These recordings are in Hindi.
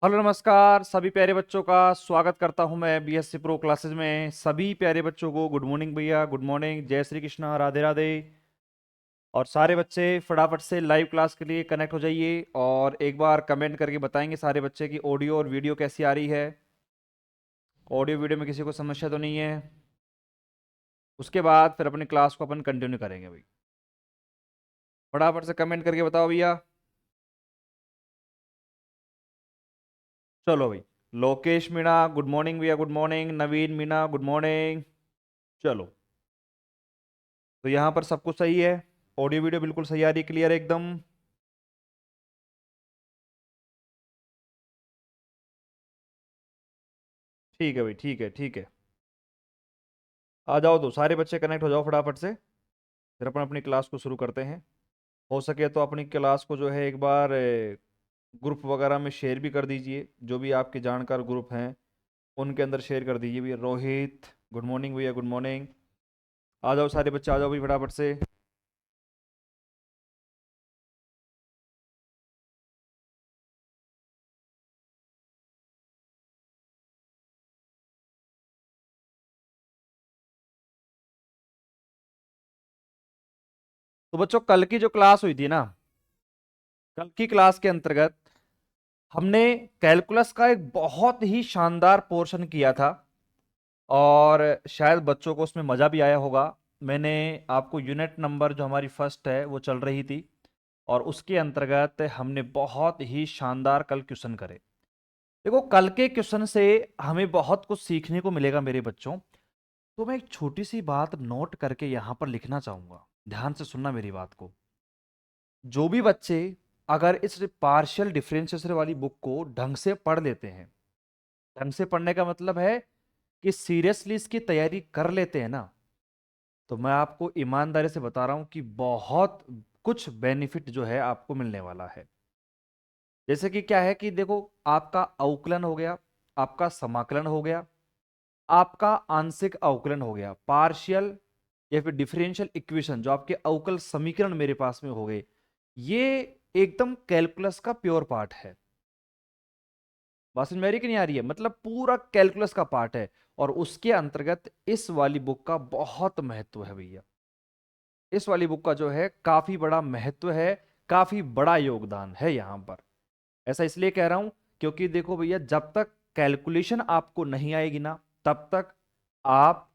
हेलो नमस्कार सभी प्यारे बच्चों का स्वागत करता हूं मैं बीएससी प्रो क्लासेस में। सभी प्यारे बच्चों को गुड मॉर्निंग भैया, गुड मॉर्निंग, जय श्री कृष्णा, राधे राधे। और सारे बच्चे फटाफट से लाइव क्लास के लिए कनेक्ट हो जाइए और एक बार कमेंट करके बताएंगे सारे बच्चे की ऑडियो और वीडियो कैसी आ रही है। ऑडियो वीडियो में किसी को समस्या तो नहीं है? उसके बाद फिर अपनी क्लास को अपन कंटिन्यू करेंगे भाई। फटाफट से कमेंट करके बताओ भैया। चलो भाई। लोकेश मीणा गुड मॉर्निंग भैया, गुड मॉर्निंग। नवीन मीणा गुड मॉर्निंग। चलो, तो यहाँ पर सब कुछ सही है। ऑडियो वीडियो बिल्कुल सही आ रही है, क्लियर एकदम। ठीक है भाई, ठीक है, ठीक है। आ जाओ तो सारे बच्चे कनेक्ट हो जाओ फटाफट से। फिर अपन अपनी क्लास को शुरू करते हैं। हो सके तो अपनी क्लास को जो है एक बार ग्रुप वगैरह में शेयर भी कर दीजिए। जो भी आपके जानकार ग्रुप हैं उनके अंदर शेयर कर दीजिए भैया। रोहित गुड मॉर्निंग भैया, गुड मॉर्निंग। आ जाओ सारे बच्चे, आ जाओ भाई फटाफट से। तो बच्चों, कल की जो क्लास हुई थी ना, कल की क्लास के अंतर्गत हमने कैलकुलस का एक बहुत ही शानदार पोर्शन किया था और शायद बच्चों को उसमें मज़ा भी आया होगा। मैंने आपको यूनिट नंबर जो हमारी फर्स्ट है वो चल रही थी और उसके अंतर्गत हमने बहुत ही शानदार कल क्वेश्चन करे। देखो, कल के क्वेश्चन से हमें बहुत कुछ सीखने को मिलेगा मेरे बच्चों। तो मैं एक छोटी सी बात नोट करके यहाँ पर लिखना चाहूँगा, ध्यान से सुनना मेरी बात को। जो भी बच्चे अगर इस पार्शियल डिफरेंशिएशन वाली बुक को ढंग से पढ़ लेते हैं, ढंग से पढ़ने का मतलब है कि सीरियसली इसकी तैयारी कर लेते हैं ना, तो मैं आपको ईमानदारी से बता रहा हूं कि बहुत कुछ बेनिफिट जो है आपको मिलने वाला है। जैसे कि क्या है कि देखो, आपका अवकलन हो गया, आपका समाकलन हो गया, आपका आंशिक अवकलन हो गया, पार्शियल या फिर डिफरेंशियल इक्वेशन जो आपके अवकल समीकरण मेरे पास में हो गए, ये एकदम कैलकुलस का प्योर पार्ट है। बात समझ में आ रही कि नहीं आ रही है? मतलब पूरा कैलकुलस का पार्ट है और उसके अंतर्गत इस वाली बुक का बहुत महत्व है भैया। इस वाली बुक का जो है काफी बड़ा महत्व है, काफी बड़ा योगदान है यहां पर। ऐसा इसलिए कह रहा हूं क्योंकि देखो भैया, जब तक कैलकुलेशन आपको नहीं आएगी ना, तब तक आप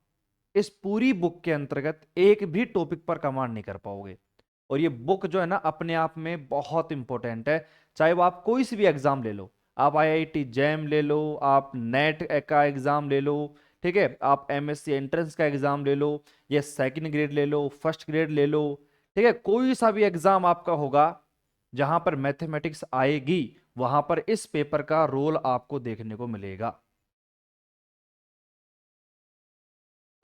इस पूरी बुक के अंतर्गत एक भी टॉपिक पर कमांड नहीं कर पाओगे। और ये बुक जो है ना, अपने आप में बहुत इंपॉर्टेंट है। चाहे वो आप कोई सी भी एग्जाम ले लो, आप आईआईटी जैम ले लो, आप नेट का एग्जाम ले लो, ठीक है, आप एमएससी एंट्रेंस का एग्जाम ले लो, या सेकंड ग्रेड ले लो, फर्स्ट ग्रेड ले लो, ठीक है, कोई सा भी एग्जाम आपका होगा जहां पर मैथमेटिक्स आएगी, वहां पर इस पेपर का रोल आपको देखने को मिलेगा।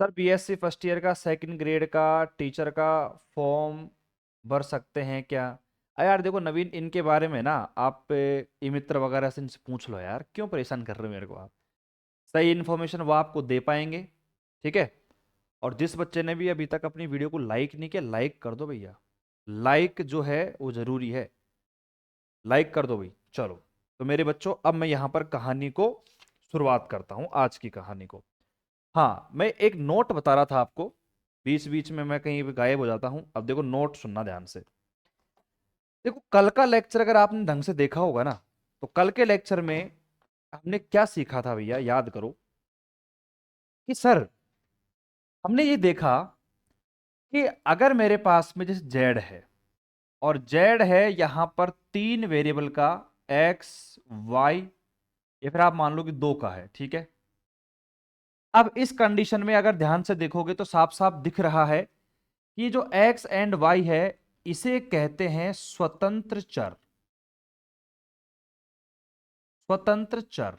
सर, बीएससी फर्स्ट ईयर का सेकंड ग्रेड का टीचर का फॉर्म भर सकते हैं क्या? यार देखो नवीन, इनके बारे में ना आप ई मित्र वगैरह से इनसे पूछ लो यार, क्यों परेशान कर रहे हो मेरे को आप? सही इन्फॉर्मेशन वो आपको दे पाएंगे, ठीक है। और जिस बच्चे ने भी अभी तक अपनी वीडियो को लाइक नहीं किया, लाइक कर दो भैया। लाइक जो है वो जरूरी है, लाइक कर दो भाई। चलो, तो मेरे बच्चों, अब मैं यहाँ पर कहानी को शुरुआत करता हूँ, आज की कहानी को। हाँ, मैं एक नोट बता रहा था आपको, बीच बीच में मैं कहीं भी गायब हो जाता हूं। अब देखो, नोट सुनना ध्यान से। देखो, कल का लेक्चर अगर आपने ढंग से देखा होगा ना, तो कल के लेक्चर में हमने क्या सीखा था भैया, याद करो। कि सर, हमने ये देखा कि अगर मेरे पास में जैसे जेड है, और जेड है यहां पर तीन वेरिएबल का, एक्स, वाई, या फिर आप मान लो कि दो का है, ठीक है। अब इस कंडीशन में अगर ध्यान से देखोगे तो साफ साफ दिख रहा है कि जो एक्स एंड वाई है, इसे कहते हैं स्वतंत्र चर। स्वतंत्र चर।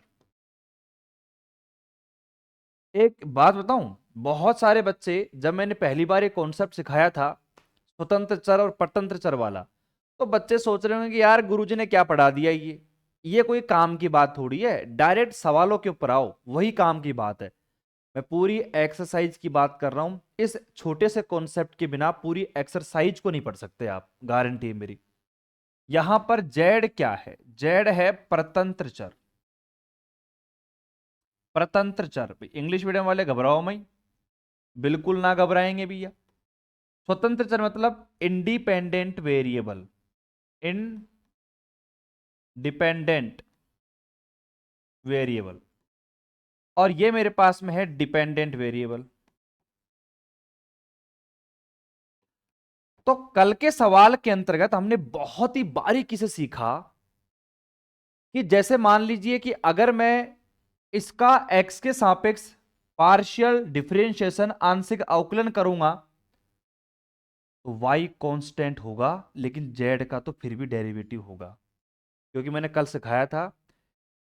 एक बात बताऊं, बहुत सारे बच्चे, जब मैंने पहली बार ये कॉन्सेप्ट सिखाया था स्वतंत्र चर और परतंत्र चर वाला, तो बच्चे सोच रहे होंगे कि यार गुरुजी ने क्या पढ़ा दिया ये कोई काम की बात थोड़ी है, डायरेक्ट सवालों के ऊपर आओ, वही काम की बात है। मैं पूरी एक्सरसाइज की बात कर रहा हूं। इस छोटे से कॉन्सेप्ट के बिना पूरी एक्सरसाइज को नहीं पढ़ सकते आप, गारंटी है मेरी। यहां पर जेड क्या है? जेड है परतंत्र चर। प्रतंत्र चर। इंग्लिश मीडियम वाले घबराओ मई, बिल्कुल ना घबराएंगे भैया। स्वतंत्र चर मतलब इंडिपेंडेंट वेरिएबल, इंडिपेंडेंट वेरिएबल। और ये मेरे पास में है डिपेंडेंट वेरिएबल। तो कल के सवाल के अंतर्गत हमने बहुत ही बारीकी से सीखा कि जैसे मान लीजिए कि अगर मैं इसका x के सापेक्ष पार्शियल डिफरेंशिएशन आंशिक अवकलन करूंगा तो y कांस्टेंट होगा, लेकिन z का तो फिर भी डेरिवेटिव होगा। क्योंकि मैंने कल सिखाया था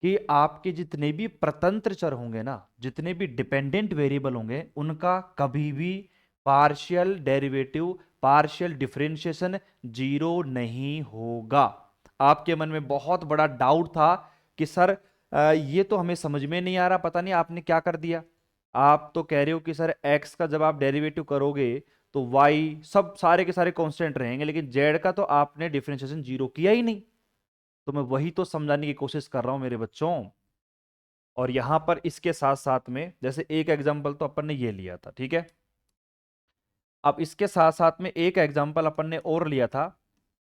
कि आपके जितने भी प्रतंत्र चर होंगे ना, जितने भी डिपेंडेंट वेरिएबल होंगे, उनका कभी भी partial derivative, partial differentiation zero नहीं होगा। आपके मन में बहुत बड़ा डाउट था कि सर ये तो हमें समझ में नहीं आ रहा, पता नहीं आपने क्या कर दिया। आप तो कह रहे हो कि सर x का जब आप डेरिवेटिव करोगे तो y सब सारे के सारे कांस्टेंट रहेंगे, लेकिन z का तो आपने डिफरेंशिएशन जीरो किया ही नहीं। तो मैं वही तो समझाने की कोशिश कर रहा हूं मेरे बच्चों। और यहां पर इसके साथ साथ में जैसे एक एग्जांपल तो अपन ने ये लिया था, ठीक है। अब इसके साथ साथ में एक एग्जांपल अपन ने और लिया था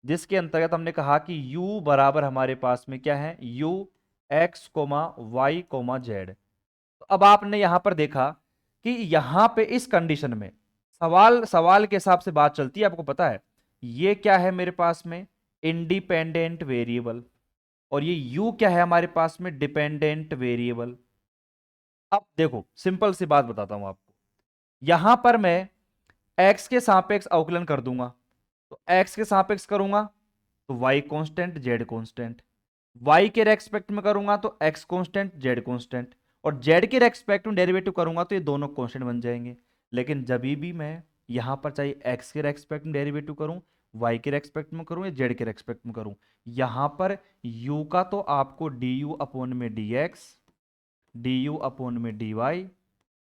जिसके अंतर्गत हमने कहा कि u बराबर हमारे पास में क्या है, u x comma y comma z. तो अब आपने यहां पर देखा कि यहां पे इस कंडीशन में सवाल सवाल के हिसाब से बात चलती है, आपको पता है ये क्या है मेरे पास में, इंडिपेंडेंट वेरिएबल, और ये u क्या है हमारे पास में, डिपेंडेंट वेरिएबल। अब देखो सिंपल सी बात बताता हूं आपको, यहां पर मैं x के सापेक्ष अवकलन कर दूंगा, तो x के सापेक्ष करूंगा तो y constant z constant, y के रेस्पेक्ट में करूंगा तो x कांस्टेंट z कांस्टेंट, और z के रेस्पेक्ट में डेरिवेटिव करूंगा तो ये दोनों कांस्टेंट बन जाएंगे। लेकिन जब भी मैं यहां पर चाहे x के रेस्पेक्ट में डेरिवेटिव करूं, y के रेस्पेक्ट में करूं या z के रेस्पेक्ट में करूं, यहां पर u का तो आपको du अपॉन में dx, du अपॉन में dy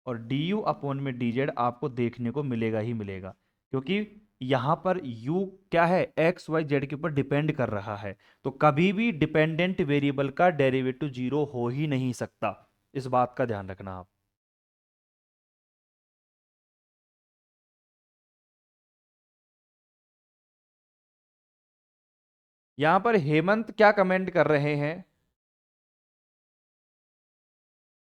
और du अपॉन में dz आपको देखने को मिलेगा ही मिलेगा। क्योंकि यहां पर u क्या है, x y z के ऊपर डिपेंड कर रहा है, तो कभी भी डिपेंडेंट वेरिएबल का डेरिवेटिव जीरो हो ही नहीं सकता। इस बात का ध्यान रखना आप। यहां पर हेमंत क्या कमेंट कर रहे हैं,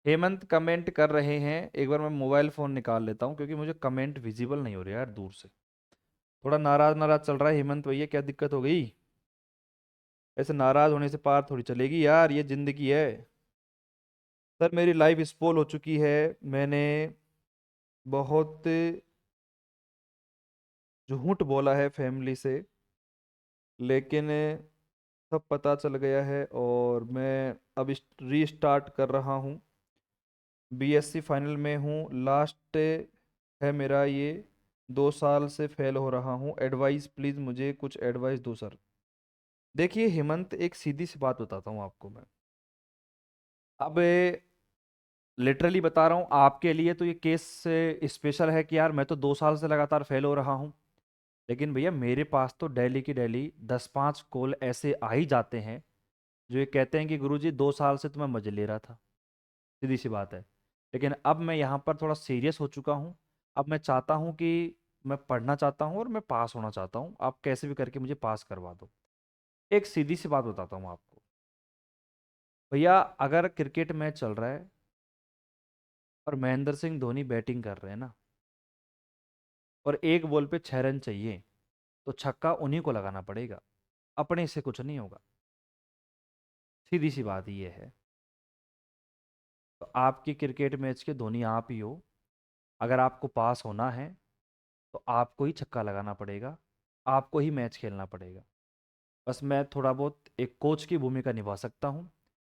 हेमंत कमेंट कर रहे हैं, एक बार मैं मोबाइल फोन निकाल लेता हूं क्योंकि मुझे कमेंट विजिबल नहीं हो रहा यार दूर से। थोड़ा नाराज नाराज चल रहा है हेमंत भैया, क्या दिक्कत हो गई? ऐसे नाराज होने से पार थोड़ी चलेगी यार, ये जिंदगी है। सर मेरी लाइफ स्पॉइल हो चुकी है, मैंने बहुत झूठ बोला है फैमिली से, लेकिन सब पता चल गया है और मैं अब रीस्टार्ट कर रहा हूँ। बीएससी फाइनल में हूँ, लास्ट है मेरा ये, 2 साल से फेल हो रहा हूँ, एडवाइस प्लीज़, मुझे कुछ एडवाइस दो सर। देखिए हेमंत, एक सीधी सी बात बताता हूँ आपको मैं, अब लिटरली बता रहा हूँ आपके लिए तो ये केस स्पेशल है कि यार मैं तो 2 साल से लगातार फेल हो रहा हूँ। लेकिन भैया मेरे पास तो डेली की डेली 10-5 कॉल ऐसे आ ही जाते हैं जो ये कहते हैं कि गुरुजी 2 साल से तो मैं मजे ले रहा था, सीधी सी बात है। लेकिन अब मैं यहाँ पर थोड़ा सीरियस हो चुका हूँ, अब मैं चाहता हूँ कि मैं पढ़ना चाहता हूँ और मैं पास होना चाहता हूँ, आप कैसे भी करके मुझे पास करवा दो। एक सीधी सी बात बताता हूँ आपको भैया, अगर क्रिकेट मैच चल रहा है और महेंद्र सिंह धोनी बैटिंग कर रहे हैं ना, और एक बॉल पे 6 रन चाहिए, तो छक्का उन्हीं को लगाना पड़ेगा, अपने से कुछ नहीं होगा। सीधी सी बात ये है। तो आपकी क्रिकेट मैच के धोनी आप ही हो, अगर आपको पास होना है तो आपको ही छक्का लगाना पड़ेगा, आपको ही मैच खेलना पड़ेगा। बस मैं थोड़ा बहुत एक कोच की भूमिका निभा सकता हूँ।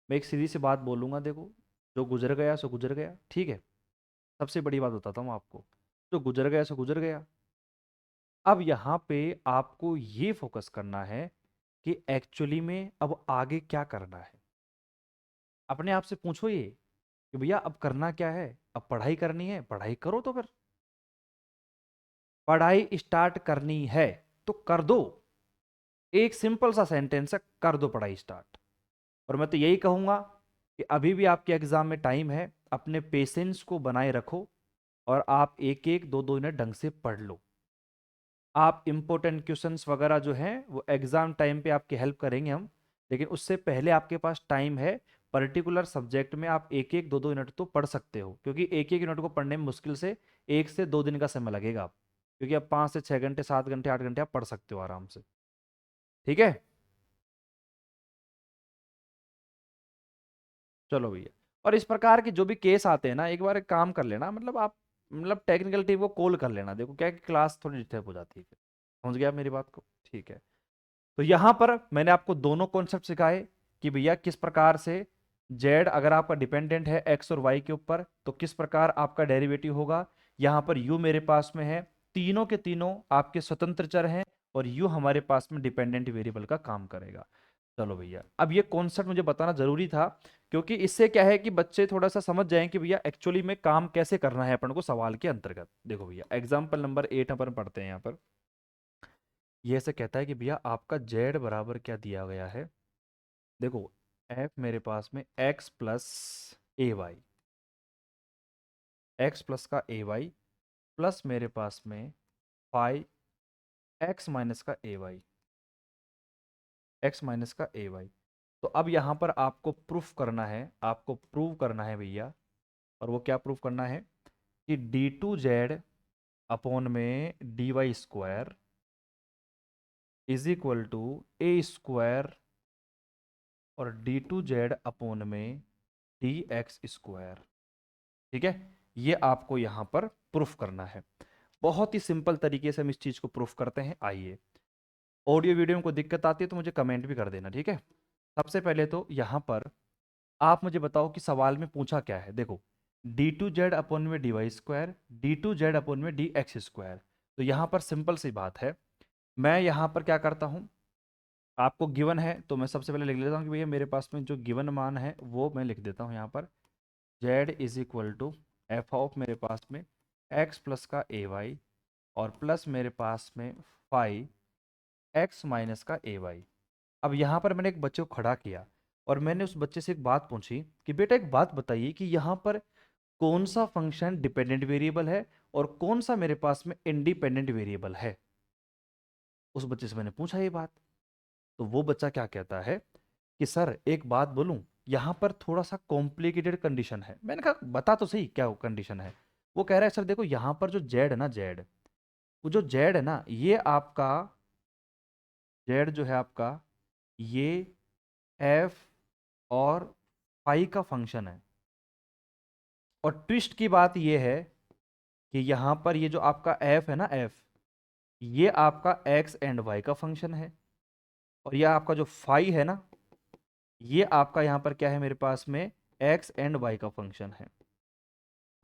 मैं एक सीधी सी बात बोलूँगा, देखो जो गुजर गया सो गुजर गया, ठीक है। सबसे बड़ी बात बताता हूँ आपको, जो गुजर गया सो गुजर गया। अब यहाँ पे आपको ये फोकस करना है कि एक्चुअली में अब आगे क्या करना है। अपने आप से पूछो ये कि भैया अब करना क्या है, अब पढ़ाई करनी है, पढ़ाई करो तो फिर पढ़ाई स्टार्ट करनी है तो कर दो। एक सिंपल सा सेंटेंस है, कर दो पढ़ाई स्टार्ट। और मैं तो यही कहूंगा कि अभी भी आपके एग्जाम में टाइम है, अपने पेशेंस को बनाए रखो और आप एक एक दो दो मिनट ढंग से पढ़ लो। आप इम्पोर्टेंट क्वेश्चंस वगैरह जो हैं वो एग्जाम टाइम पे आपकी हेल्प करेंगे हम, लेकिन उससे पहले आपके पास टाइम है। पर्टिकुलर सब्जेक्ट में आप एक एक दो दो मिनट तो पढ़ सकते हो, क्योंकि एक एक मिनट को पढ़ने में मुश्किल से 1 से 2 दिन का समय लगेगा आप, क्योंकि आप 5 से 6 घंटे 7 घंटे 8 घंटे आप पढ़ सकते हो आराम से। ठीक है, चलो भैया। और इस प्रकार के जो भी केस आते हैं ना, एक बार एक काम कर लेना, मतलब आप मतलब टेक्निकल टीम को कॉल कर लेना। देखो क्या है कि क्लास थोड़ी डिस्टर्ब हो जाती है फिर। समझ गया आप मेरी बात को? ठीक है। तो यहां पर मैंने आपको दोनों कॉन्सेप्ट सिखाए कि भैया किस प्रकार से जेड अगर आपका डिपेंडेंट है एक्स और वाई के ऊपर तो किस प्रकार आपका डेरिवेटिव होगा। यहां पर यू मेरे पास में है, तीनों के तीनों आपके स्वतंत्र चर हैं और यू हमारे पास में डिपेंडेंट वेरिएबल का काम करेगा। चलो भैया, अब ये कॉन्सेप्ट मुझे बताना जरूरी था, क्योंकि इससे क्या है कि बच्चे थोड़ा सा समझ जाएं कि भैया एक्चुअली में काम कैसे करना है अपन को सवाल के अंतर्गत। देखो भैया, एग्जाम्पल नंबर 8 अपन पढ़ते हैं यहाँ पर। ये ऐसे कहता है कि भैया आपका z बराबर क्या दिया गया है। देखो, f मेरे पास में x प्लस ए वाई, एक्स प्लस का ए वाई प्लस मेरे पास में फाइव एक्स माइनस का ए वाई, एक्स माइनस का ए वाई। तो अब यहाँ पर आपको प्रूफ करना है, आपको प्रूव करना है भैया। और वो क्या प्रूफ करना है कि डी टू जेड अपॉन में d y square is equal to a square और डी टू जेड अपॉन में डी एक्स स्क्वायर। ठीक है, ये आपको यहां पर प्रूफ करना है। बहुत ही सिंपल तरीके से हम इस चीज को प्रूफ करते हैं। आइए, ऑडियो वीडियो में कोई दिक्कत आती है तो मुझे कमेंट भी कर देना, ठीक है। सबसे पहले तो यहां पर आप मुझे बताओ कि सवाल में पूछा क्या है। देखो, डी टू जेड अपॉन में d y square, d two z upon में डी एक्स स्क्वायर। तो यहां पर सिंपल सी बात है, मैं यहां पर क्या करता हूं, आपको गिवन है तो मैं सबसे पहले लिख लेता हूं कि भैया मेरे पास में जो गिवन मान है वो मैं लिख देता हूं यहाँ पर। z is equal to f of मेरे पास में x प्लस का ए वाई और प्लस मेरे पास में फाइव एक्स माइनस का ए वाई। अब यहाँ पर मैंने एक बच्चे को खड़ा किया और मैंने उस बच्चे से एक बात पूछी कि बेटा एक बात बताइए कि यहाँ पर कौन सा फंक्शन डिपेंडेंट वेरिएबल है और कौन सा मेरे पास में इंडिपेंडेंट वेरिएबल है। उस बच्चे से मैंने पूछा ये बात, तो वो बच्चा क्या कहता है कि सर एक बात बोलूं, यहाँ पर थोड़ा सा कॉम्प्लिकेटेड कंडीशन है। मैंने कहा बता तो सही क्या कंडीशन है। वो कह रहा है सर देखो यहाँ पर जो जेड है ना, जेड, वो जो जेड है ना, ये आपका जेड जो है आपका, ये एफ और फाई का फंक्शन है। और ट्विस्ट की बात ये है कि यहाँ पर ये जो आपका एफ है ना, एफ, ये आपका एक्स एंड वाई का फंक्शन है। और यह आपका जो फाई है ना, ये आपका यहाँ पर क्या है मेरे पास में, एक्स एंड वाई का फंक्शन है।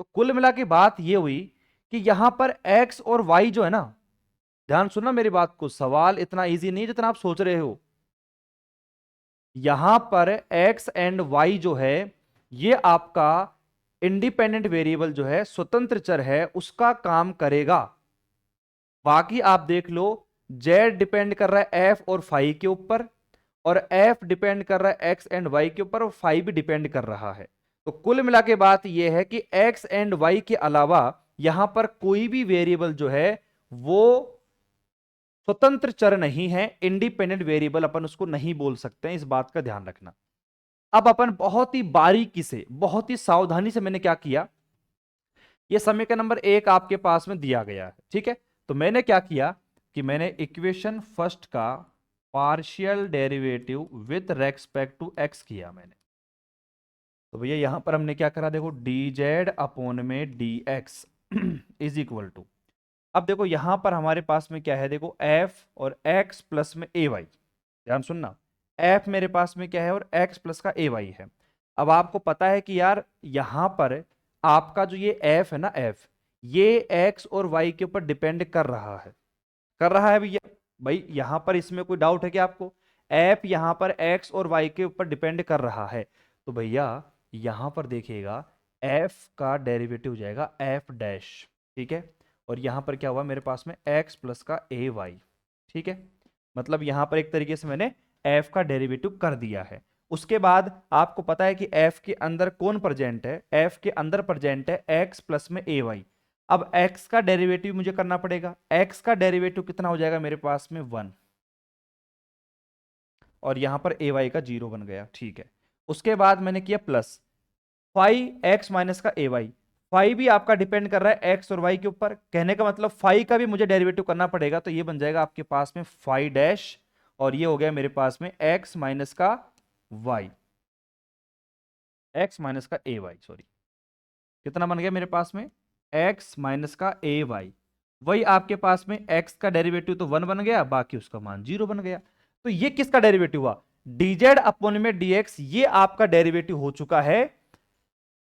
तो कुल मिला के बात ये हुई कि यहां पर एक्स और वाई जो है ना, ध्यान सुनना मेरी बात को, सवाल इतना इजी नहीं जितना आप सोच रहे हो। यहां पर एक्स एंड वाई जो है, ये आपका इंडिपेंडेंट वेरिएबल जो है, स्वतंत्र चर है, उसका काम करेगा। बाकी आप देख लो, जेड डिपेंड कर रहा है एफ और फाई के ऊपर, और एफ डिपेंड कर रहा है एक्स एंड वाई के ऊपर, और फाई भी डिपेंड कर रहा है। तो कुल मिला के बात यह है कि एक्स एंड वाई के अलावा यहां पर कोई भी वेरिएबल जो है वो स्वतंत्र चर नहीं है, इंडिपेंडेंट वेरिएबल अपन उसको नहीं बोल सकते हैं। इस बात का ध्यान रखना। अब अपन बहुत ही बारीकी से, बहुत ही सावधानी से मैंने क्या किया, ये समीकरण नंबर 1 आपके पास में दिया गया है, ठीक है। तो मैंने क्या किया कि मैंने इक्वेशन फर्स्ट का partial derivative with respect to x किया मैंने। तो भैया यहां पर हमने क्या करा, देखो डी जेड अपॉन में d x is equal to, अब देखो यहां पर हमारे पास में क्या है, देखो एफ और एक्स प्लस में ए वाई। ध्यान सुनना, एफ मेरे पास में क्या है और एक्स प्लस का ए वाई है। अब आपको पता है कि यार यहां पर आपका जो ये एफ है ना, एफ, ये एक्स और वाई के ऊपर डिपेंड कर रहा है, कर रहा है भैया। भाई यहां पर इसमें कोई डाउट है कि आपको, एफ यहां पर एक्स और वाई के ऊपर डिपेंड कर रहा है। तो भैया यहां पर देखिएगा, एफ का डेरिवेटिव हो जाएगा एफ डैश, ठीक है। और यहां पर क्या हुआ मेरे पास में, एक्स प्लस का ए वाई, ठीक है। मतलब यहां पर एक तरीके से मैंने एफ का डेरिवेटिव कर दिया है। उसके बाद आपको पता है कि एफ के अंदर कौन प्रेजेंट है, एफ के अंदर प्रेजेंट है एक्स प्लस में ए वाई। अब एक्स का डेरिवेटिव मुझे करना पड़ेगा, एक्स का डेरिवेटिव कितना हो जाएगा मेरे पास में 1, और यहां पर ए वाई का 0 बन गया, ठीक है। उसके बाद मैंने किया प्लस फाइव एक्स माइनस का ए वाई, फाइव भी आपका डिपेंड कर रहा है एक्स और वाई के ऊपर, कहने का मतलब फाइव का भी मुझे डेरिवेटिव करना पड़ेगा, तो ये बन जाएगा आपके पास में फाइव डैश, और ये हो गया मेरे पास में एक्स माइनस का वाई, एक्स माइनस का ए वाई, सॉरी, कितना बन गया मेरे पास में एक्स माइनस का ए वाई। वही आपके पास में एक्स का डेरिवेटिव तो 1 बन गया, बाकी उसका मान 0 बन गया। तो ये किसका डेरिवेटिव हुआ, dz अपॉन में dx, ये आपका डेरिवेटिव हो चुका है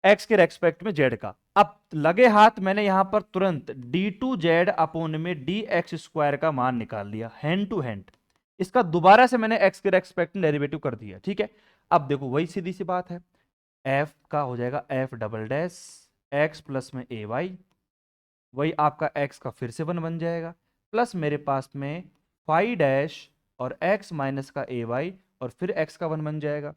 एक्स के रेस्पेक्ट में जेड का। अब लगे हाथ मैंने यहां पर तुरंत d2z अपॉन में dx स्क्वायर का मान निकाल लिया, हैंड टू हैंड। इसका दोबारा से मैंने एक्स के रेस्पेक्ट में डेरिवेटिव कर दिया, ठीक है। अब देखो वही सीधी सी बात है, एफ का हो जाएगा F double dash x plus में ए वाई, वही आपका एक्स का फिर से 1 बन जाएगा, प्लस मेरे पास में फाइव डैश और एक्स माइनस का ए वाई, और फिर एक्स का 1 बन जाएगा।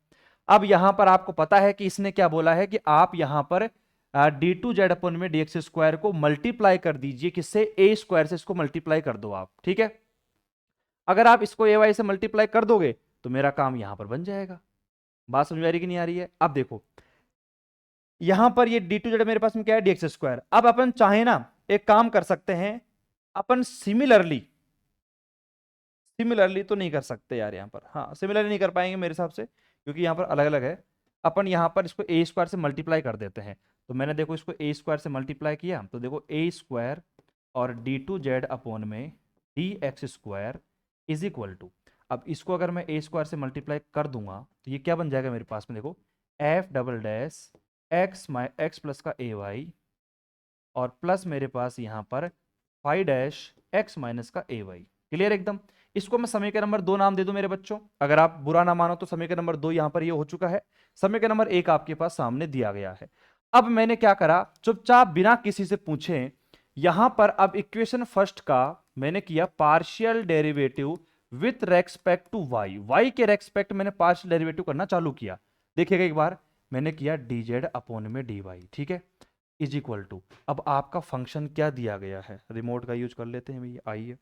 अब यहां पर आपको पता है कि इसने क्या बोला है कि आप यहां पर डी टू जेड अपन में डी एक्स स्क्वायर को मल्टीप्लाई कर दीजिए, किससे, ए स्क्वायर से इसको मल्टीप्लाई कर दो आप, ठीक है। अगर आप इसको ए वाई से मल्टीप्लाई कर दोगे तो मेरा काम यहां पर बन जाएगा। बात समझ में आ रही कि नहीं आ रही है? अब देखो यहां पर ये डी टू जेड मेरे पास में क्या है, डी एक्स स्क्वायर। अब अपन चाहे ना एक काम कर सकते हैं, अपन सिमिलरली, सिमिलरली तो नहीं कर सकते यार यहाँ पर, हाँ सिमिलरली नहीं कर पाएंगे मेरे हिसाब से, क्योंकि यहाँ पर अलग अलग है। अपन यहाँ पर इसको ए स्क्वायर से मल्टीप्लाई कर देते हैं, तो मैंने देखो इसको ए स्क्वायर से मल्टीप्लाई किया, तो देखो ए स्क्वायर और डी टू जेड अपॉन में d x square is equal to, अब इसको अगर मैं ए स्क्वायर से मल्टीप्लाई कर दूंगा तो ये क्या बन जाएगा मेरे पास में, देखो F double dash x plus का ए वाई, और प्लस मेरे पास यहाँ पर फाइव डैश एक्स माइनस का ए वाई। क्लियर एकदम? इसको मैं समीकरण नंबर 2 नाम दे दूं मेरे बच्चों, अगर आप बुरा ना मानो तो समीकरण नंबर 2 यहां पर ये हो चुका है, समीकरण नंबर 1 आपके पास सामने दिया गया है। अब मैंने क्या करा, चुपचाप बिना किसी से पूछे यहां पर अब इक्वेशन फर्स्ट का मैंने किया partial derivative with respect to y, y के रेस्पेक्ट मैंने पार्शियल डेरिवेटिव करना चालू किया। देखिएगा एक बार, मैंने किया डी जेड अपॉन में डी वाई, ठीक है, इज इक्वल टू, अब आपका फंक्शन क्या दिया गया है, रिमोट का यूज कर लेते हैं भैया, आइए।